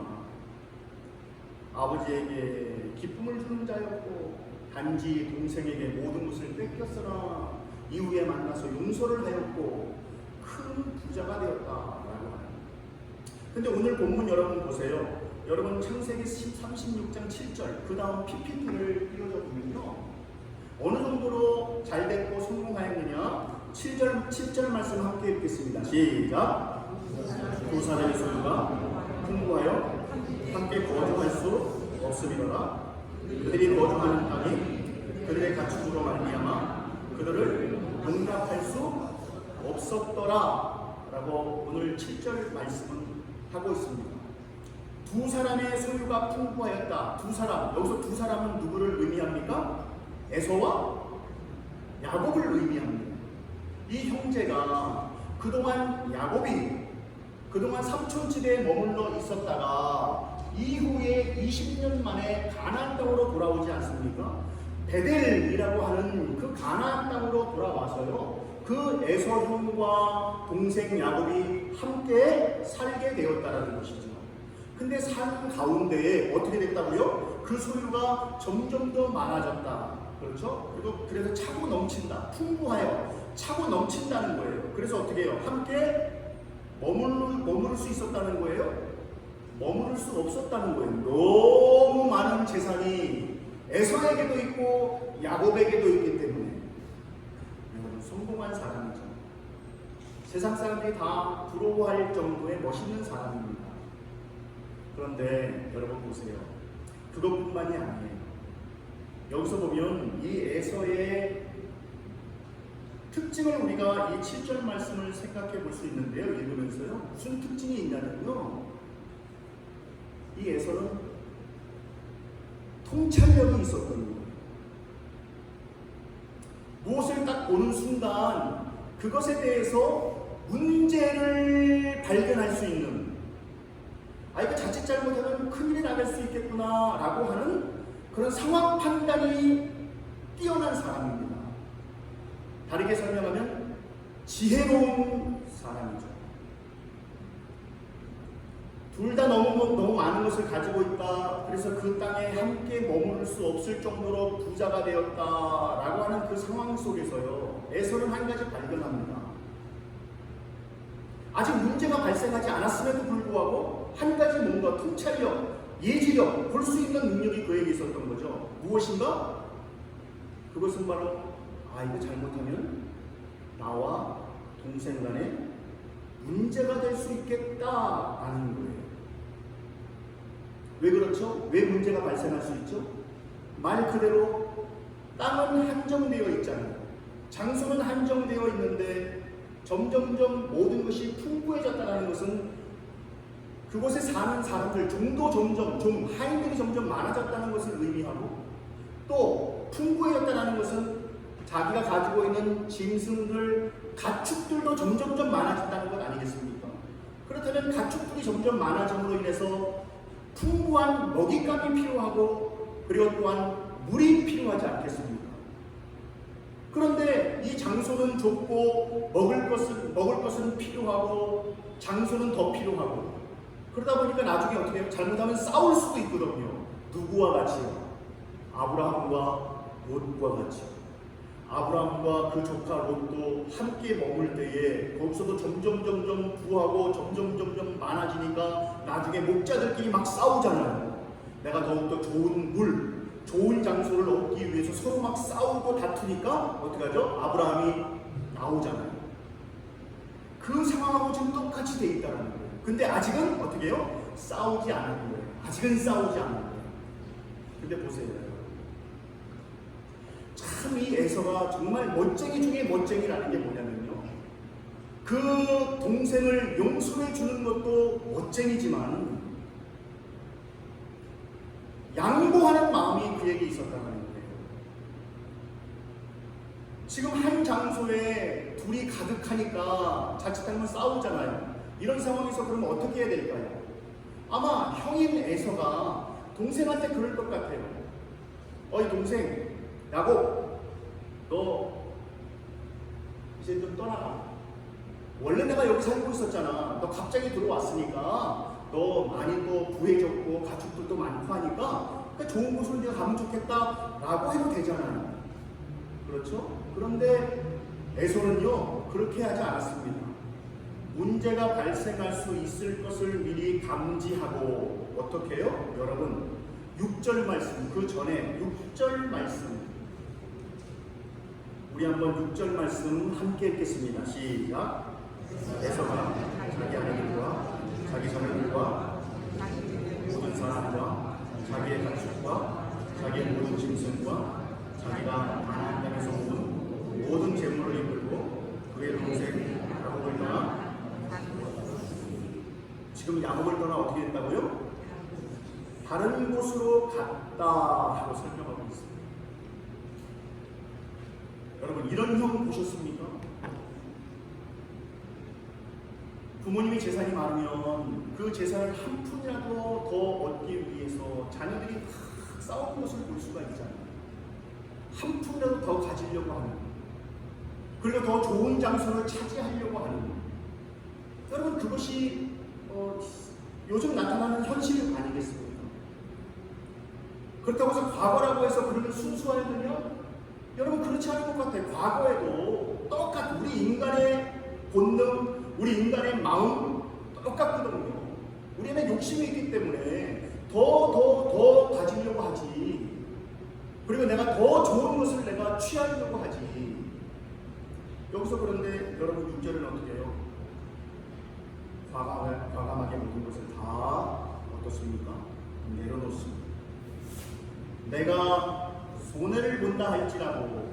[SPEAKER 1] 아버지에게 기쁨을 주는 자였고 단지 동생에게 모든 것을 뺏겼으나 이후에 만나서 용서를 하였고 큰 부자가 되었다라고 합니다. 근데 오늘 본문 여러분 보세요. 여러분, 창세기 36장 7절 그 다음 PPT를 띄워줘 보면요, 어느 정도로 잘 됐고 성공하였느냐. 7절 말씀 함께 읽겠습니다. 시작. 두 사람의 소유가 풍부하여 함께 거주할 수 없으리라. 그들이 거주하는 땅이 그들의 가축으로 말미암아 그들을 용납할 수 없었더라 라고 오늘 7절 말씀은 하고 있습니다. 두 사람의 소유가 풍부하였다. 두 사람, 여기서 두 사람은 누구를 의미합니까? 에서와 야곱을 의미합니다. 이 형제가 그동안 그동안 삼촌지대에 머물러 있었다가 이후에 20년 만에 가나안 땅으로 돌아오지 않습니까? 베델이라고 하는 그 가나안 땅으로 돌아와서요, 그 에서 형과 동생 야곱이 함께 살게 되었다라는 것이죠. 근데 삶 가운데에 어떻게 됐다고요? 그 소유가 점점 더 많아졌다. 그렇죠? 그리고 그래서 차고 넘친다. 풍부하여 차고 넘친다는 거예요. 그래서 어떻게 해요? 함께 머무를 수 있었다는 거예요? 머무를 수 없었다는 거예요. 너무 많은 재산이 에서에게도 있고 야곱에게도 있기 때문에. 여러분, 성공한 사람이죠. 세상 사람들이 다 부러워할 정도의 멋있는 사람입니다. 그런데 여러분 보세요. 그것뿐만이 아니에요. 여기서 보면 이 에서의 특징을 우리가 이 7절 말씀을 생각해 볼 수 있는데요. 읽으면서요. 무슨 특징이 있냐면요. 이 에서는 통찰력이 있었던 거예요. 무엇을 딱 보는 순간 그것에 대해서 문제를 발견할 수 있는, 이거 자칫 잘못하면 큰일이 나갈 수 있겠구나 라고 하는 그런 상황 판단이 뛰어난 사람입니다. 다르게 설명하면 지혜로운 사람이죠. 둘 다 너무 많은 것을 가지고 있다. 그래서 그 땅에 함께 머무를 수 없을 정도로 부자가 되었다라고 하는 그 상황 속에서요, 에서는 한 가지 발견합니다. 아직 문제가 발생하지 않았음에도 불구하고 한 가지 뭔가 통찰력, 예지력, 볼 수 있는 능력이 그에게 있었던 거죠. 무엇인가? 그것은 바로 이거 잘못하면 나와 동생 간에 문제가 될 수 있겠다라는 거예요. 왜 그렇죠? 왜 문제가 발생할 수 있죠? 말 그대로 땅은 한정되어 있잖아요. 장소는 한정되어 있는데 점점점 모든 것이 풍부해졌다는 것은 그곳에 사는 사람들, 하인들이 점점 많아졌다는 것을 의미하고, 또 풍부해졌다는 것은 자기가 가지고 있는 짐승들, 가축들도 점점점 많아진다는 것 아니겠습니까? 그렇다면 가축들이 점점 많아짐으로 인해서 풍부한 먹잇감이 필요하고, 그리고 또한 물이 필요하지 않겠습니까? 그런데 이 장소는 좁고 먹을 것은 필요하고 장소는 더 필요하고, 그러다 보니까 나중에 어떻게 해요? 잘못하면 싸울 수도 있거든요. 누구와 같이요? 아브라함과 롯과 같이요. 아브라함과 그 조카 롯도 함께 머물 때에 거기서도 점점 부하고 점점 많아지니까 나중에 목자들끼리 막 싸우잖아요. 내가 더욱더 좋은 물, 좋은 장소를 얻기 위해서 서로 막 싸우고 다투니까 어떻게 하죠? 아브라함이 나오잖아요. 그 상황하고 지금 똑같이 돼 있다는 거예요. 근데 아직은 어떻게 해요? 싸우지 않은 거예요. 아직은 싸우지 않은 거예요. 근데 보세요. 참 이 에서가 정말 멋쟁이 중에 멋쟁이라는 게 뭐냐면요. 그 동생을 용서해 주는 것도 멋쟁이지만 양보하는 마음이 그에게 있었다는 거예요. 지금 한 장소에 둘이 가득하니까 자칫하면 싸우잖아요. 이런 상황에서 그러면 어떻게 해야 될까요? 아마 형인 에서가 동생한테 그럴 것 같아요. 어이 동생, 야곱, 너 이제 좀 떠나가. 원래 내가 여기 살고 있었잖아. 너 갑자기 들어왔으니까 너 많이 또 부해졌고 가축들도 많고 하니까 좋은 곳으로 네가 가면 좋겠다 라고 해도 되잖아요. 그렇죠? 그런데 에서는요 그렇게 하지 않았습니다. 문제가 발생할 수 있을 것을 미리 감지하고 어떻게 해요? 여러분 6절 말씀, 그 전에 6절 말씀 우리 한번 6절 말씀 함께 읽겠습니다. 시작. 에서가 자기 아내에게 지금 야곱을 떠나 어떻게 됐다고요? 다른 곳으로 갔다 하고 설명하고 있습니다. 여러분, 이런 형 보셨습니까? 부모님이 재산이 많으면 그 재산을 한 푼이라도 더 얻기 위해서 자녀들이 막 싸우는 것을 볼 수가 있잖아요. 한 푼이라도 더 가지려고 하는, 그리고 더 좋은 장소를 차지하려고 하는, 여러분 그것이 요즘 나타나는 현실 아니겠습니까? 그렇다고 해서 과거라고 해서 그러면 순수한 일이냐? 여러분 그렇지 않을 것 같아요. 과거에도 똑같은 우리 인간의 본능, 우리 인간의 마음 똑같거든요. 우리는 욕심이 있기 때문에 더 가지려고 하지. 그리고 내가 더 좋은 것을 내가 취하려고 하지. 여기서 그런데 여러분 6절은 어떻게 해요? 과감하게 모든 것을 다 어떻습니까? 내려놓습니다. 내가 손해를 본다 할지라도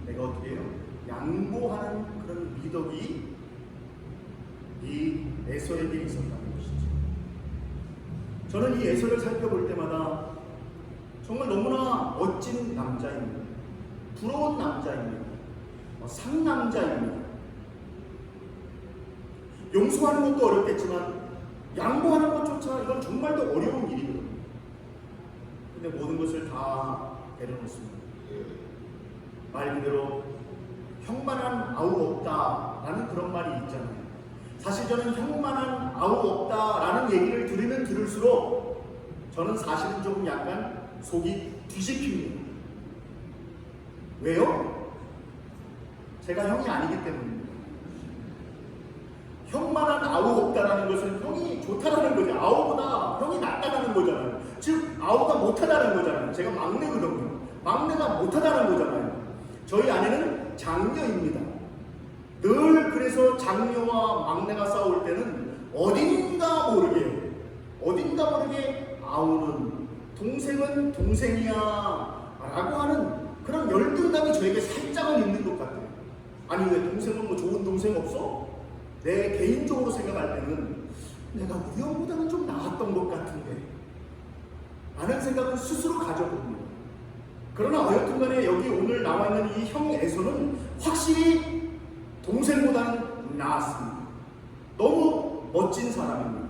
[SPEAKER 1] 내가 어떻게 해요? 양보하는 그런 미덕이 이 에서에게 있었다는 것이죠. 저는 이 에서를 살펴볼 때마다 정말 너무나 멋진 남자입니다. 부러운 남자입니다. 상남자입니다. 용서하는 것도 어렵겠지만 양보하는 것조차 이건 정말 더 어려운 일이거든요. 근데 모든 것을 다 내려놓습니다. 말 그대로 형만한 아우 없다라는 그런 말이 있잖아요. 사실 저는 형만한 아우 없다라는 얘기를 들으면 들을수록 저는 사실은 조금 약간 속이 뒤집힙니다. 왜요? 제가 형이 아니기 때문입니다. 형만한 아우 없다라는 것은 형이 좋다라는 거죠. 아우보다 형이 낫다라는 거잖아요. 즉 아우가 못하다는 거잖아요. 제가 막내거든요. 막내가 못하다는 거잖아요. 저희 아내는 장녀입니다. 늘 그래서 장녀와 막내가 싸울 때는 어딘가 모르게 아우는 동생은 동생이야 라고 하는 그런 열등감이 저에게 살짝은 있는 것 같아요. 아니 왜 동생은 뭐 좋은 동생 없어? 내 개인적으로 생각할 때는 내가 우리 형보다는 좀 나았던 것 같은데 라는 생각을 스스로 가져봅니다. 그러나 어여튼간에 여기 오늘 나와 있는 이 형에서는 확실히 동생보다는 나았습니다. 너무 멋진 사람입니다.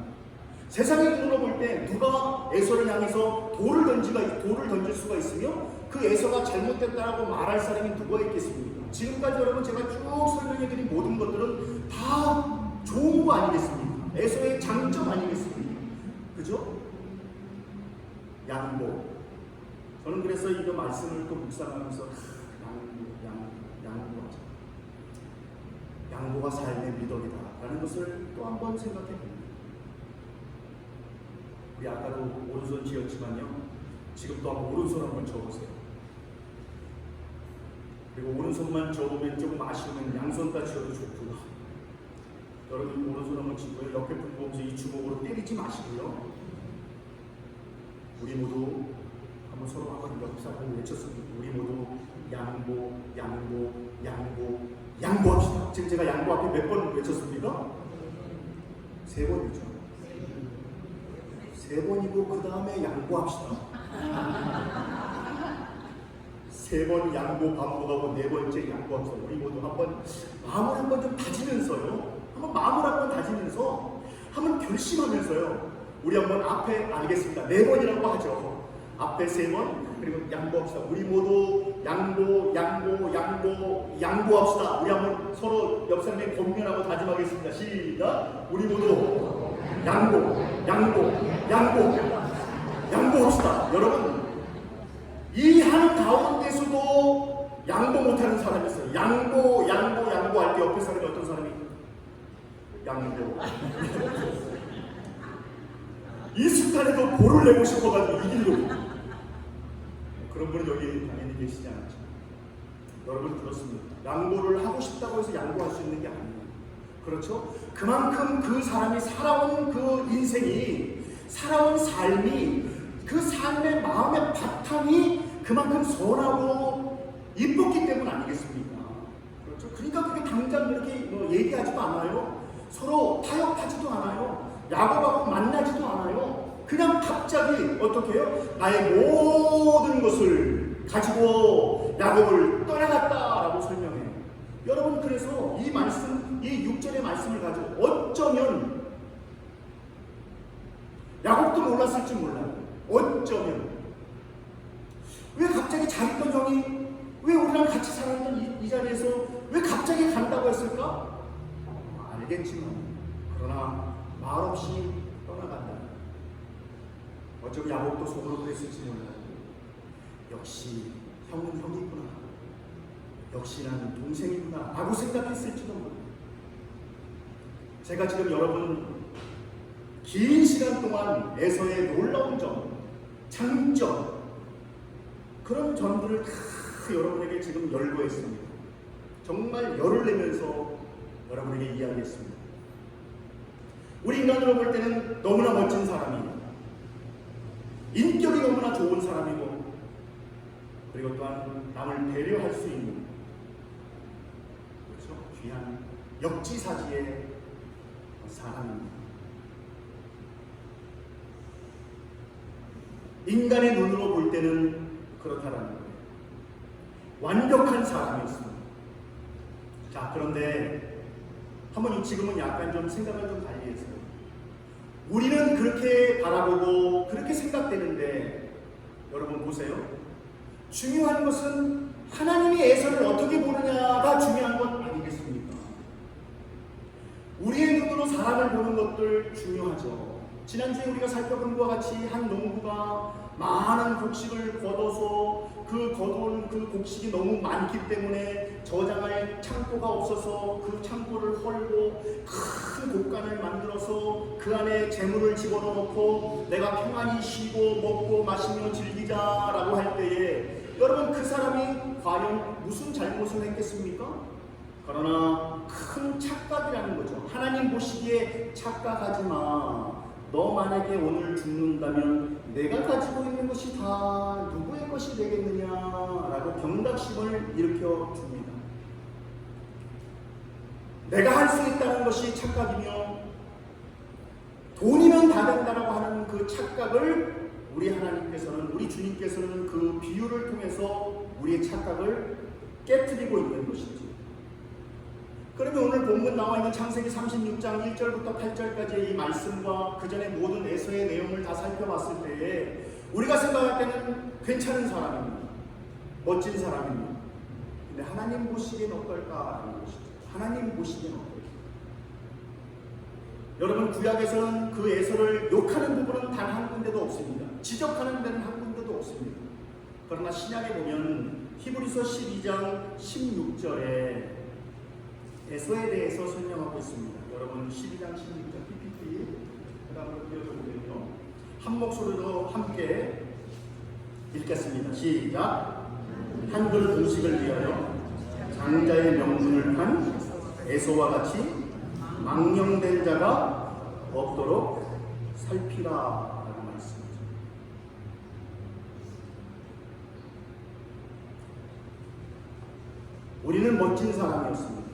[SPEAKER 1] 세상의 눈으로 볼 때 누가 에서를 향해서 돌을 던질 수가 있으며 그 에서가 잘못됐다라고 말할 사람이 누가 있겠습니까? 지금까지 여러분 제가 쭉 설명해드린 모든 것들은 다 좋은 거 아니겠습니까? 에서의 장점 아니겠습니까? 그죠? 양보. 저는 그래서 이거 말씀을 또 묵상하면서 양보하자. 양보가 삶의 미덕이다 라는 것을 또 한 번 생각해 봅니다. 우리 아까도 오른손 지었지만요, 지금 또 한번 오른손 한번 져보세요. 그리고 오른손만 져보면 조금 아쉬우면 양손 다 쥐어도 좋고요. 여러분 오른손 한번 쥐고요, 옆에 분 보면서 이 주먹으로 때리지 마시고요. 우리 모두 한번 서로 한번 역사를 외쳤습니다. 우리 모두 양보합시다. 지금 제가 양보 앞에 몇 번 외쳤습니까? 3번이죠. 3번이고 그 다음에 양보합시다. 3번 양보 반복하고 4번째 양보합시다. 우리 모두 한번 마음을 한번 좀 다지면서요. 한번 한번 결심하면서요. 우리 한번 앞에 알겠습니다. 4번이라고 하죠. 앞에 3번 그리고 양보합시다. 우리 모두 양보합시다. 우리 한번 서로 옆 사람에게 권면하고 다짐하겠습니다. 시작. 우리 모두 양보합시다. 여러분 이 하는 가운데서도 양보 못하는 사람이 있어요. 양보할 때 옆에 사람이 어떤 사람이 양보 이 순간에도 보를 내고 싶어가지고 이기려고. 그런 분은 여기 당연히 계시지 않죠. 여러분 그렇습니다. 양보를 하고 싶다고 해서 양보할 수 있는 게 아니에요. 그렇죠? 그만큼 그 사람이 살아온 그 인생이, 살아온 삶이, 그 삶의 마음의 바탕이 그만큼 선하고 이뻤기 때문 아니겠습니까? 그렇죠? 그러니까 그게 당장 이렇게 얘기하지도 않아요. 서로 타협하지도 않아요. 야곱하고 만나지도 않아요. 그냥 갑자기 어떻게 해요? 나의 모든 것을 가지고 야곱을 떠나갔다라고 설명해요. 여러분, 그래서 이 말씀, 이 6절의 말씀을 가지고 어쩌면 야곱도 몰랐을지 몰라요. 어쩌면 왜 갑자기 잘했던 형이 왜 우리랑 같이 살았던 이 자리에서 왜 갑자기 간다고 했을까? 알겠지만 그러나 말없이 떠나간다. 어쩌면 야곱도 속으로 그랬을지 몰라요. 역시 형은 형이구나, 역시 나는 동생이구나 라고 생각했을지도 몰라요. 제가 지금 여러분 긴 시간 동안 에서의 놀라운 점, 장점, 그런 점들을 다 여러분에게 지금 열거했습니다. 정말 열을 내면서 여러분에게 이야기했습니다. 우리 인간으로 볼 때는 너무나 멋진 사람이고 인격이 너무나 좋은 사람이고 그리고 또한 남을 배려할 수 있는, 그렇죠? 귀한 역지사지의 사람입니다. 인간의 눈으로 볼 때는 그렇다라는 거예요. 완벽한 사람이었습니다. 자, 그런데 한번 지금은 약간 좀 생각을 좀 달리했어요. 우리는 그렇게 바라보고 그렇게 생각되는데 여러분 보세요. 중요한 것은 하나님의 예서를 어떻게 보느냐가 중요한 것 아니겠습니까? 우리의 눈으로 사람을 보는 것들 중요하죠. 지난주에 우리가 살펴본 것과 같이 한 농부가 많은 곡식을 걷어서 그 거둔 그 곡식이 너무 많기 때문에 저장할 창고가 없어서 그 창고를 헐고 큰 곡간을 만들어서 그 안에 재물을 집어넣고 내가 평안히 쉬고 먹고 마시며 즐기자라고 할 때에 여러분, 그 사람이 과연 무슨 잘못을 했겠습니까? 그러나 큰 착각이라는 거죠. 하나님 보시기에 착각하지 마. 너 만약에 오늘 죽는다면 내가 가지고 있는 것이 다 누구의 것이 되겠느냐라고 경각심을 일으켜 줍니다. 내가 할 수 있다는 것이 착각이며 돈이면 다 된다라고 하는 그 착각을 우리 하나님께서는, 우리 주님께서는 그 비유를 통해서 우리의 착각을 깨트리고 있는 것이죠. 그러면 오늘 본문 나와 있는 창세기 36장 1절부터 8절까지의 이 말씀과 그 전에 모든 에서의 내용을 다 살펴봤을 때에 우리가 생각할 때는 괜찮은 사람입니다. 멋진 사람입니다. 근데 하나님 보시기엔 어떨까라는 것이죠. 하나님 보시기엔 어떨까? 여러분, 구약에서는 그 에서를 욕하는 부분은 단 한 군데도 없습니다. 지적하는 데는 한 군데도 없습니다. 그러나 신약에 보면 히브리서 12장 16절에 에서에 대해서 설명하고 있습니다. 여러분 12장 16절 PPT 그 다음으로 띄워보면요, 한 목소리로 함께 읽겠습니다. 시작. 한 그릇 음식을 위하여 장자의 명분을 판 에서와 같이 망령된 자가 없도록 살피라 라는 말씀이죠. 우리는 멋진 사람이었습니다.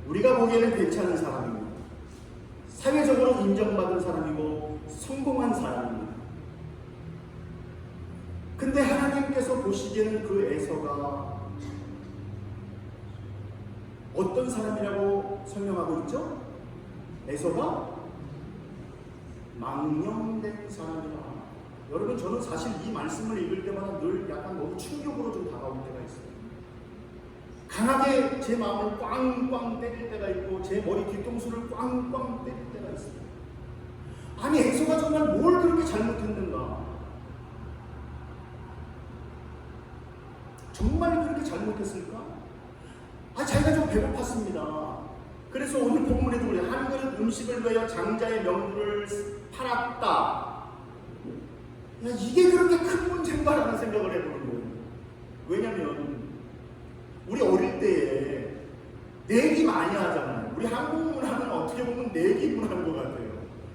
[SPEAKER 1] 우리가 보기에는 괜찮은 사람입니다. 사회적으로 인정받은 사람이고 성공한 사람입니다. 근데 하나님께서 보시기에는 그 에서가 어떤 사람이라고 설명하고 있죠? 에서가 망령된 사람이다. 여러분, 저는 사실 이 말씀을 읽을 때마다 늘 약간 너무 충격으로 좀 다가올 때가 있어요. 강하게 제 마음을 꽝꽝 때릴 때가 있고 제 머리 뒤통수를 꽝꽝 때릴 때가 있어요. 아니, 에서가 정말 뭘 그렇게 잘못했는가? 정말 그렇게 잘못했을까? 자기가 좀 배고팠습니다. 그래서 오늘 본문에도 우리 한 그릇 음식을 위하여 장자의 명분을 팔았다. 야, 이게 그렇게 큰 문제인가라는 생각을 해보는 거예요. 왜냐면 우리 어릴 때에 내기 많이 하잖아요. 우리 한국 문화는 어떻게 보면 내기 문화인 것 같아요.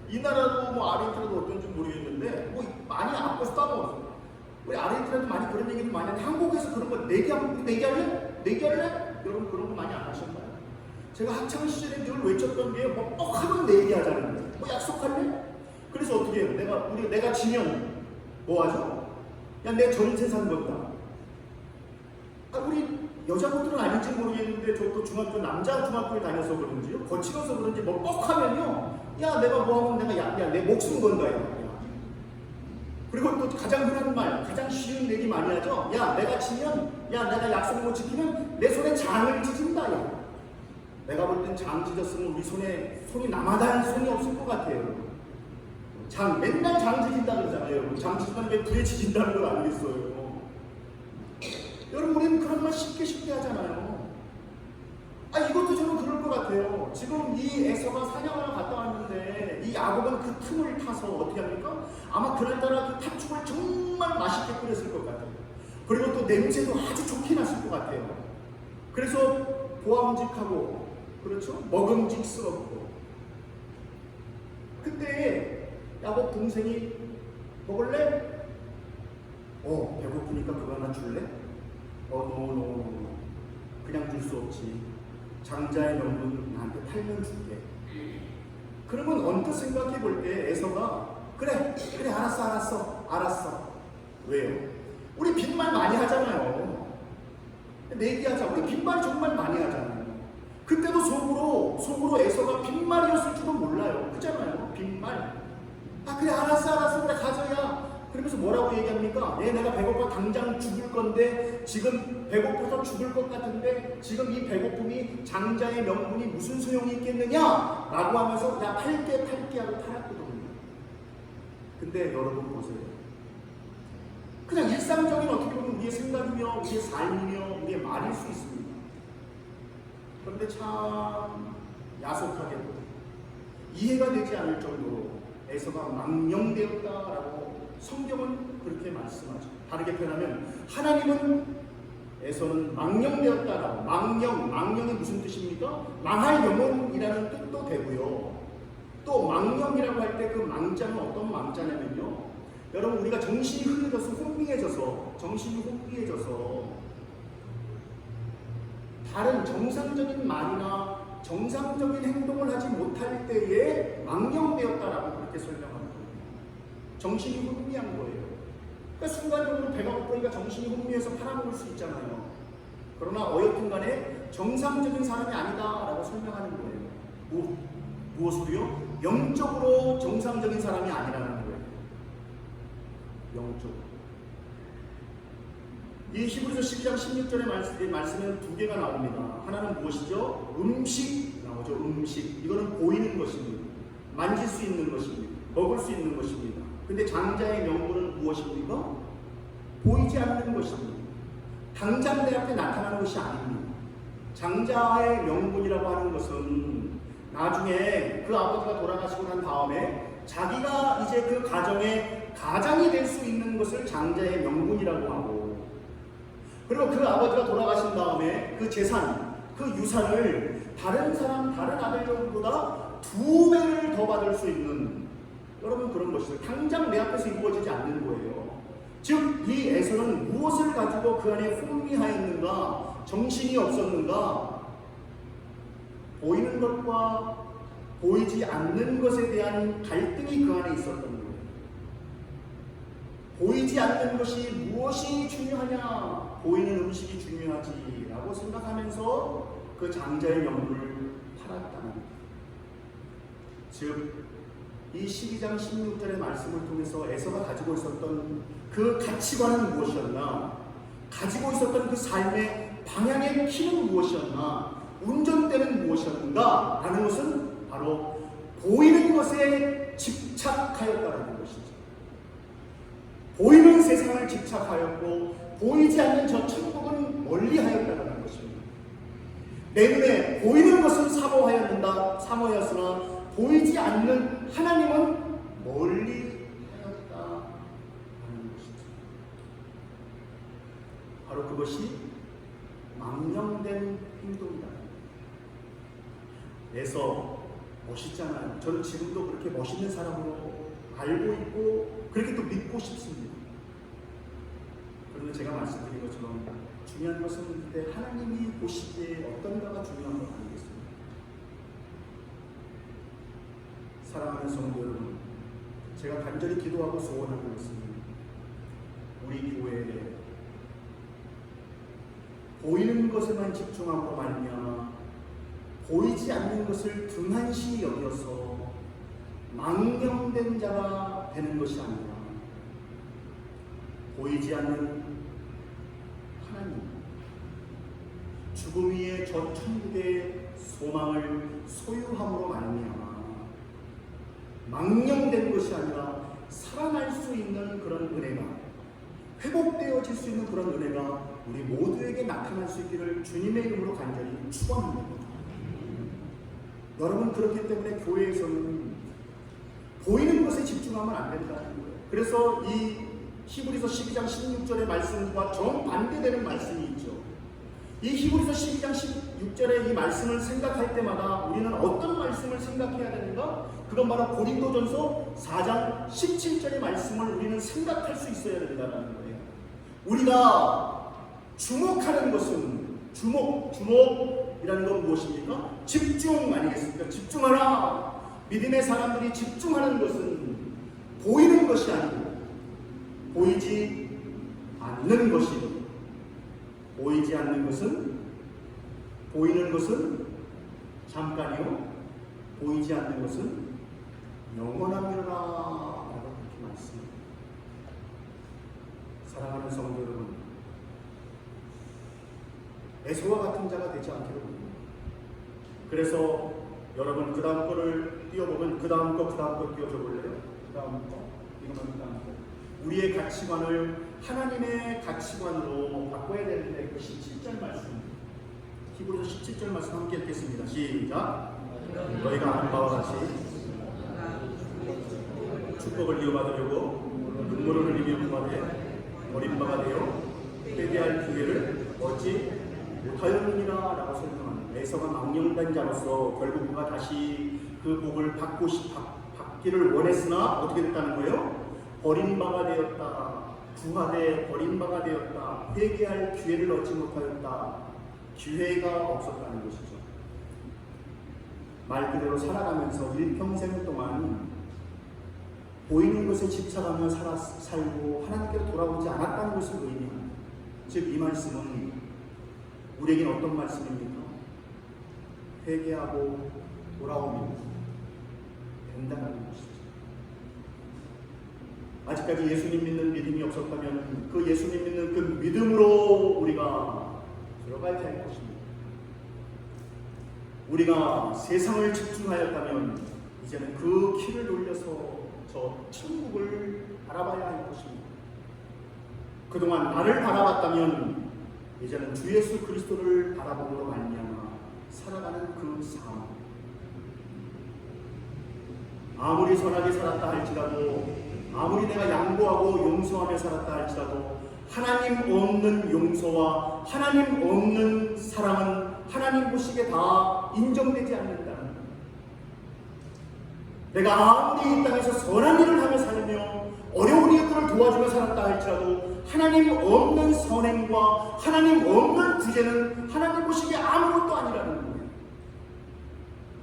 [SPEAKER 1] 이 나라도 뭐 아르헨티나도 어떤지 모르겠는데 뭐 많이 앞서서 따먹었어요. 우리 아르헨티나도 많이 그런 얘기도 많이 하는데 한국에서 그런 거 내기할래? 내기할래? 여러분 그런 거 많이 안 하셨나요? 제가 학창 시절에 늘 외쳤던 게 뭐 하면 내 얘기하자는 거예요. 뭐 약속할래? 그래서 어떻게 해요? 내가 지면 뭐 하죠? 야, 내 전재산 건다. 우리 여자분들은 아닌지 모르겠는데 저도 남자 중학교에 다녀서 그런지요, 거칠어서 그런지 뭐 하면요, 야, 내가 뭐 하면 내 목숨 건다. 야. 그리고 또 가장 흔한 말, 가장 쉬운 얘기 많이 하죠. 야, 내가 지면, 야, 내가 약속 못 지키면 내 손에 장을 찢은다. 야. 내가 볼 땐 장 찢었으면 우리 손이 남아다는 손이 없을 것 같아요. 맨날 장 찢인다 그러잖아요. 장 찢으면 왜 불에 찢인다는 걸 아니겠어요? 여러분, 우리는 그런 말 쉽게 하잖아요. 이것도 저는 그럴 것 같아요. 지금 이 에서가 사냥을 갔다 왔는데 이 야곱은 그 틈을 타서 어떻게 합니까? 아마 그날따라 그 팥죽을 정말 맛있게 끓였을 것 같아요. 그리고 또 냄새도 아주 좋게 났을 것 같아요. 그래서 보암직하고, 그렇죠? 먹음직스럽고. 그때 야곱 동생이 먹을래? 배고프니까 그거 하나 줄래? 노. 그냥 줄 수 없지. 장자의 명분 나한테 팔면 줄게. 그러면 언뜻 생각해 볼 때 에서가 그래 알았어. 왜요? 우리 빈말 많이 하잖아요. 내기하자. 우리 빈말 정말 많이 하잖아요. 그때도 속으로 에서가 빈말이었을지도 몰라요. 그렇잖아요. 빈말. 그래 알았어 그래 가져야. 그러면서 뭐라고 얘기합니까? 내가 배고파 당장 죽을 건데, 지금 배고파서 죽을 것 같은데 지금 이 배고픔이 장자의 명분이 무슨 소용이 있겠느냐? 라고 하면서 야, 팔게 하고 팔았거든요. 근데 여러분 보세요. 그냥 일상적인 어떻게 보면 우리의 생각이며 우리의 삶이며 우리의 말일 수 있습니다. 그런데 참 야속하게도 이해가 되지 않을 정도로 에서가 망령되었다라고 성경은 그렇게 말씀하죠. 다르게 표현하면 하나님은 에서는 망령되었다라고. 망령이 무슨 뜻입니까? 망할 영혼이라는 뜻도 되고요. 또 망령이라고 할 때 그 망자는 어떤 망자냐면요, 여러분, 우리가 정신이 흐려져서 혼미해져서 다른 정상적인 말이나 정상적인 행동을 하지 못할 때에 망령되었다라고 그렇게 설명합니다. 정신이 혼미한 거예요. 그러니까 순간적으로 배가 고프니까 정신이 혼미해서 팔아먹을 수 있잖아요. 그러나 어여튼 간에 정상적인 사람이 아니다라고 설명하는 거예요. 무엇으로요? 영적으로 정상적인 사람이 아니라는 거예요. 영적으로. 이 히브리서 12장 16절의 말씀은 두 개가 나옵니다. 하나는 무엇이죠? 음식 나오죠. 음식. 이거는 보이는 것입니다. 만질 수 있는 것입니다. 먹을 수 있는 것입니다. 근데 장자의 명분은 무엇입니까? 보이지 않는 것입니다. 당장 내 앞에 나타나는 것이 아닙니다. 장자의 명분이라고 하는 것은 나중에 그 아버지가 돌아가시고 난 다음에 자기가 이제 그 가정의 가장이 될 수 있는 것을 장자의 명분이라고 하고, 그리고 그 아버지가 돌아가신 다음에 그 재산, 그 유산을 다른 아들들보다 2배를 더 받을 수 있는, 여러분, 그런 것이죠. 당장 내 앞에서 이루어지지 않는 거예요. 즉, 이 에서는 무엇을 가지고 그 안에 혼미하였는가, 정신이 없었는가? 보이는 것과 보이지 않는 것에 대한 갈등이 그 안에 있었던 거예요. 보이지 않는 것이 무엇이 중요하냐? 보이는 음식이 중요하지 라고 생각하면서 그 장자의 명분을 팔았다는 거예요. 즉, 이 12장 16절의 말씀을 통해서 에서가 가지고 있었던 그 가치관은 무엇이었나? 가지고 있었던 그 삶의 방향의 키는 무엇이었나? 운전대는 무엇이었는가? 라는 것은 바로 보이는 것에 집착하였다는 것이죠. 보이는 세상을 집착하였고 보이지 않는 저 천국은 멀리하였다는 것입니다. 내 눈에 보이는 것은 사모하였으나 보이지 않는 하나님은 멀리하였다 하는 것이죠. 바로 그것이 망령된 행동이다. 그래서 멋있잖아요. 저는 지금도 그렇게 멋있는 사람으로 알고 있고 그렇게 또 믿고 싶습니다. 그런데 제가 말씀드린 것처럼 중요한 것은 그때 하나님이 보시기에 어떤가가 중요한 것 아니겠습니까? 사랑하는 성도 여러분, 제가 간절히 기도하고 소원하는 것은 우리 교회에 보이는 것에만 집중하고 말미암아 보이지 않는 것을 등한시 여겨서 망령된 자가 되는 것이 아니라 보이지 않는 하나님, 죽음 위에 저 천국의 소망을 소유함으로 말미암아 망령된 것이 아니라 살아날 수 있는 그런 은혜가, 회복되어질 수 있는 그런 은혜가 우리 모두에게 나타날 수 있기를 주님의 이름으로 간절히 축원합니다. 여러분, 그렇기 때문에 교회에서는 보이는 것에 집중하면 안 된다는 거예요. 그래서 이 히브리서 12장 16절의 말씀과 정반대되는 말씀이 있죠. 이 히브리서 12장 16절의 이 말씀을 생각할 때마다 우리는 어떤 말씀을 생각해야 되는가? 그건 바로 고린도전서 4장 17절의 말씀을 우리는 생각할 수 있어야 된다는 거예요. 우리가 주목하는 것은 주목이라는 건 무엇입니까? 집중 아니겠습니까? 집중하라. 믿음의 사람들이 집중하는 것은 보이는 것이 아니고 보이지 않는 것이고, 보이지 않는 것은, 보이는 것은 잠깐이요, 보이지 않는 것은 영원함이라 라고 그렇게 말씀합니다. 사랑하는 성도 여러분, 에서와 같은 자가 되지 않기를 원합니다. 그래서 여러분, 그 다음 거를 띄워보면 그 다음 거 띄워줘 볼래요? 그 다음 거, 이거만 그 다음 거. 우리의 가치관을 하나님의 가치관으로 바꿔야 되는데, 그 17절 말씀, 히브리서 17절 말씀 함께 읽겠습니다. 시작. 너희가 아는 바와 같이 축복을 이어받으려고 눈물을 흘리며 구하되 어린 바가 되어 회개할 기회를 얻지 못하였느니라 라고 설명합니다. 에서가 망령된 자로서 결국 그가 다시 그 복을 받기를 원했으나 어떻게 됐다는 거예요? 버린 바가 되었다. 구하되 버린 바가 되었다. 회개할 기회를 얻지 못하였다. 기회가 없었다는 것이죠. 말 그대로 살아가면서 일평생 동안 보이는 것에 집착하며 살고 하나님께로 돌아오지 않았다는 것을 의미합니다. 즉, 이 말씀은 우리에게는 어떤 말씀입니까? 회개하고 돌아오면 된다는 것이죠. 아직까지 예수님 믿는 믿음이 없었다면 그 예수님 믿는 그 믿음으로 우리가 들어가야 될 것입니다. 우리가 세상을 집중하였다면 이제는 그 키를 돌려서 저 천국을 바라봐야 할 것입니다. 그동안 나를 바라봤다면 이제는 주 예수 그리스도를 바라보므로 말미암아 살아가는 그 삶, 아무리 선하게 살았다 할지라도, 아무리 내가 양보하고 용서하며 살았다 할지라도 하나님 없는 용서와 하나님 없는 사랑은 하나님 보시기에 다 인정되지 않는다는 거예요. 내가 아무리 이 땅에서 선한 일을 하며 살며 어려운 이들을 도와주며 살았다 할지라도 하나님 없는 선행과 하나님 없는 구제는 하나님 보시기에 아무것도 아니라는 거예요.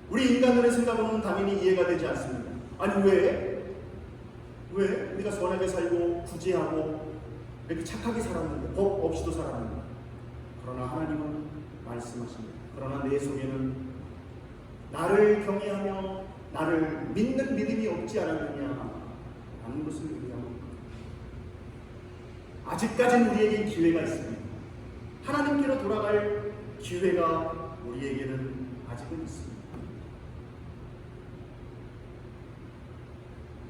[SPEAKER 1] 우리 인간들의 생각으로는 당연히 이해가 되지 않습니다. 아니, 왜 우리가 선하게 살고 구제하고 이렇게 착하게 살았는데, 법 없이도 살았는데. 그러나 하나님은 말씀하십니다. 그러나 내 속에는 나를 경외하며 나를 믿는 믿음이 없지 않았느냐 라는 것을 의미합니다. 아직까지는 우리에게 기회가 있습니다. 하나님께로 돌아갈 기회가 우리에게는 아직은 있습니다.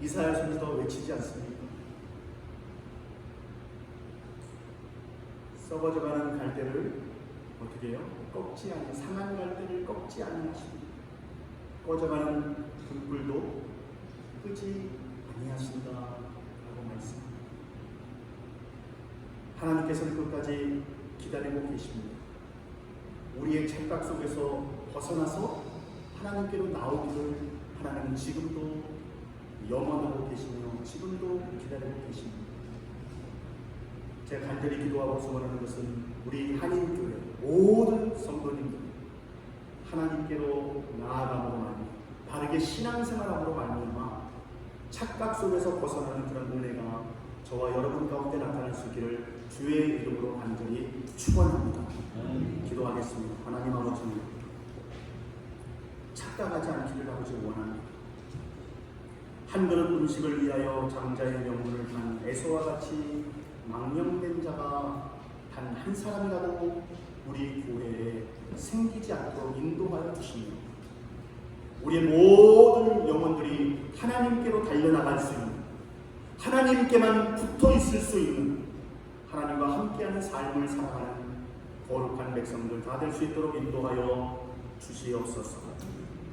[SPEAKER 1] 이사야서에서 외치지 않습니까? 썩어져가는 갈대를 어떻게 해요? 꺾지 않는, 상한 갈대를 꺾지 않는 하십니다. 꺼져가는 불불도 끄지 아니하신다 라고 말씀합니다. 하나님께서는 끝까지 기다리고 계십니다. 우리의 착각 속에서 벗어나서 하나님께로 나오기를 하나님은 지금도 염원하고 계시며 지금도 기다리고 계십니다. 제가 간절히 기도하고 소원하는 것은 우리 한인교회 모든 성도님들 하나님께로 나아감으로 말미암아 바르게 우리의 신앙생활함으로 말미암아 착각 속에서 벗어나는 그런 은혜가 저와 여러분 가운데 나타날 수 있기를 주의 이름으로 간절히 축원합니다. 기도하겠습니다. 하나님 아버지, 착각하지 않기를 아버지 원합니다. 한 그릇 음식을 위하여 장자의 명분을 단 에서와 같이 망령된 자가 단 한 사람이라도 우리 교회에 생기지 않도록 인도하여 주시며 우리의 모든 영혼들이 하나님께로 달려나갈 수 있는, 하나님께만 붙어 있을 수 있는, 하나님과 함께하는 삶을 살아가는 거룩한 백성들 다 될 수 있도록 인도하여 주시옵소서.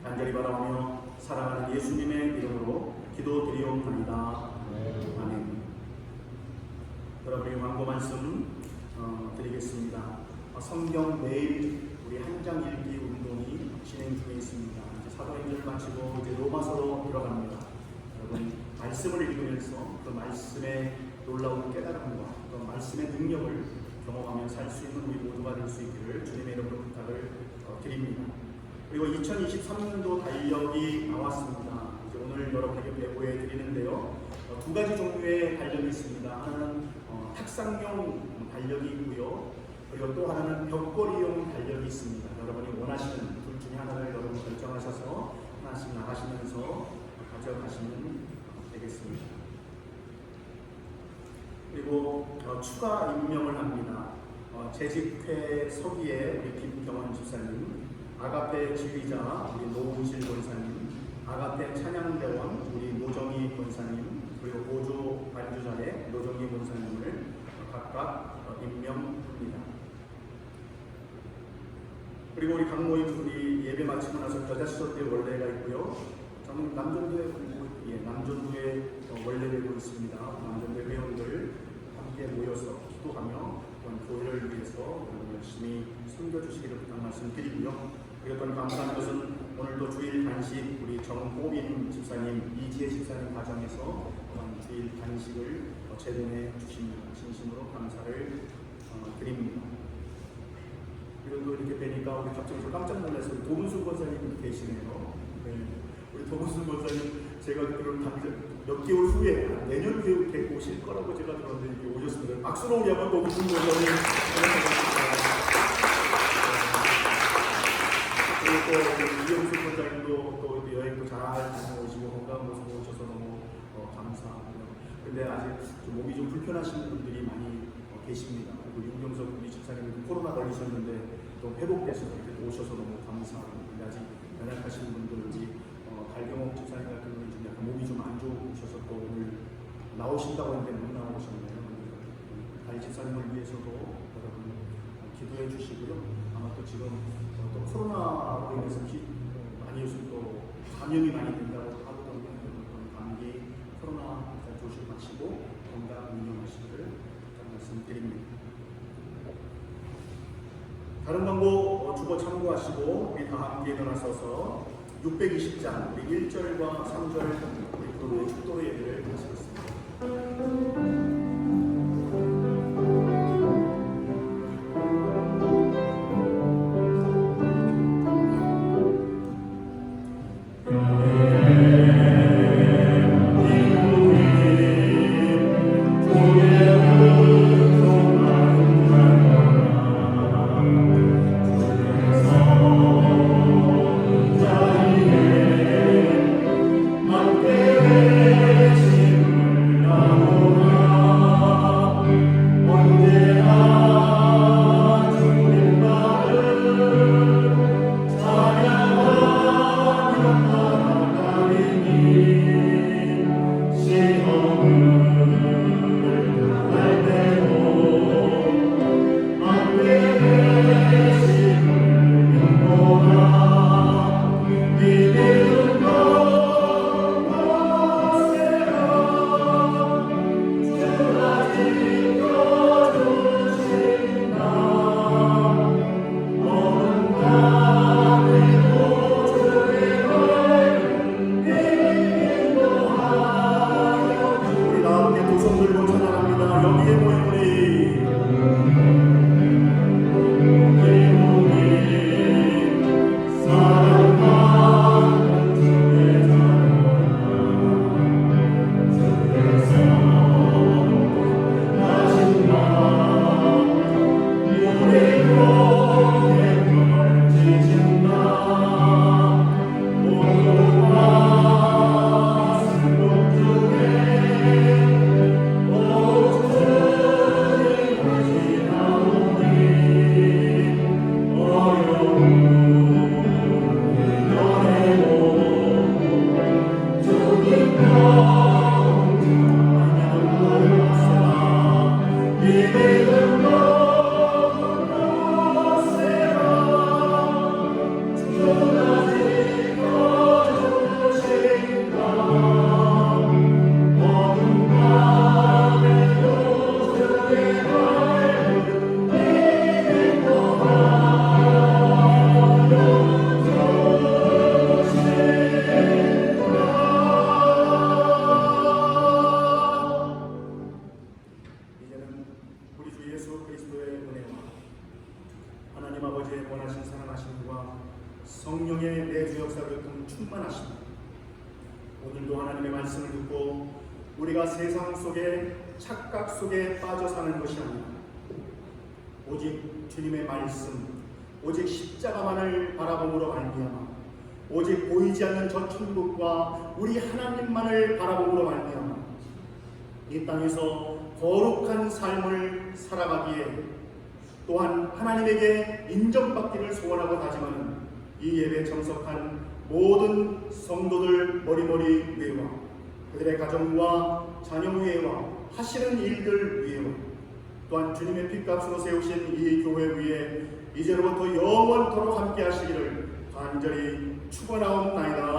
[SPEAKER 1] 간절히 바라오며 사랑하는 예수님의 이름으로 기도드리옵나이다. 아멘. 여러분의 광고 말씀 드리겠습니다. 성경 매일 우리 한 장 읽기 운동이 진행 중에 있습니다. 이제 사도행전을 마치고 이제 로마서로 들어갑니다. 여러분 말씀을 읽으면서 그 말씀의 놀라운 깨달음과 그 말씀의 능력을 경험하며 살 수 있는 우리 모두가 될 수 있기를 주님의 이름으로 부탁을 드립니다. 그리고 2023년도 달력이 나왔습니다. 이제 오늘 여러분에게 보여드리는데요. 두 가지 종류의 달력이 있습니다. 하나는 탁상용 달력이 있고요. 그리고 또 하나는 벽걸이용 달력이 있습니다. 여러분이 원하시는 둘 중에 하나를 여러분 결정하셔서 하나씩 나가시면서 가져가시면 되겠습니다. 그리고 추가 임명을 합니다. 재직회 서기에 우리 김경원 집사님, 아가페 지휘자 우리 노은실 권사님, 아가페 찬양대원 우리 노정희 권사님, 그리고 보조 반주자의 노정희 권사님을 각각 임명합니다. 그리고 우리 각 모임 우리 예배 마치고 나서 겨자수서 때 원래가 있고요. 저는 남전도에 원래 되고 있습니다. 남전도 회원들 함께 모여서 기도하며 교회를 위해서 열심히 섬겨주시기를 부탁 말씀드리고요. 그리고 또 감사한 것은 오늘도 주일 간식 우리 정보민 집사님, 이지혜 집사님 가정에서 주일 간식을 제공해 주십니다. 진심으로 감사를 드립니다. 그리고 또 이렇게 뵈니까 우리 갑자기 깜짝 놀라서 도문순 권사님 계시네요. 네. 우리 도문순 권사님 제가 그런 몇 개월 후에 내년 교육에 오실 거라고 제가 들었는데 이렇게 오셨습니다. 박수로 우리 한번 도문순 권사님 그리고 또 이영수 권사님도 또 여행도 잘 다녀오시고 건강한 모습 보셔서 너무 감사합니다. 근데 아직 좀 몸이 좀 불편하신 분들이 많이 계십니다. 그리고 윤경석 우리 집사님도 코로나 걸리셨는데 또 회복돼서 이렇게 오셔서 너무 감사합니다. 근데 아직 연약하신 분들이 달경옥 집사님 같은 분이 좀 약간 몸이 좀 안 좋으셔서 또 오늘 나오신다고 했는데 못 나오셨네요. 달 집사님을 위해서도 여러분 기도해 주시고요. 아마 또 지금 또 코로나로 인해서 많이 요즘 또 감염이 많이 된다고 하거든요. 감기, 코로나 조심하시고 건강 운영하시기를 말씀드립니다. 다른 광고 주보 참고하시고 우리 다 함께 일어나서서 620장 우리 1절과 3절 우리 그룹의 축도로 예배를 마치겠습니다.
[SPEAKER 3] 함께
[SPEAKER 1] 능력으로 충만하십니다. 오늘도 하나님의 말씀을 듣고 우리가 세상 속에 착각 속에 빠져 사는 것이 아니라 오직 주님의 말씀, 오직 십자가만을 바라봄으로 말미암아 오직 보이지 않는 저 천국과 우리 하나님만을 바라봄으로 말미암아 이 땅에서 거룩한 삶을 살아가기에 또한 하나님에게 인정받기를 소원하고 다짐하는 이 예배에 참석한 모든 성도들 머리머리 위에와 그들의 가정과 자녀 위에와 하시는 일들 위에와 또한 주님의 핏값으로 세우신 이 교회 위에 이제로부터 영원토록 함께 하시기를 간절히 축원하옵나이다.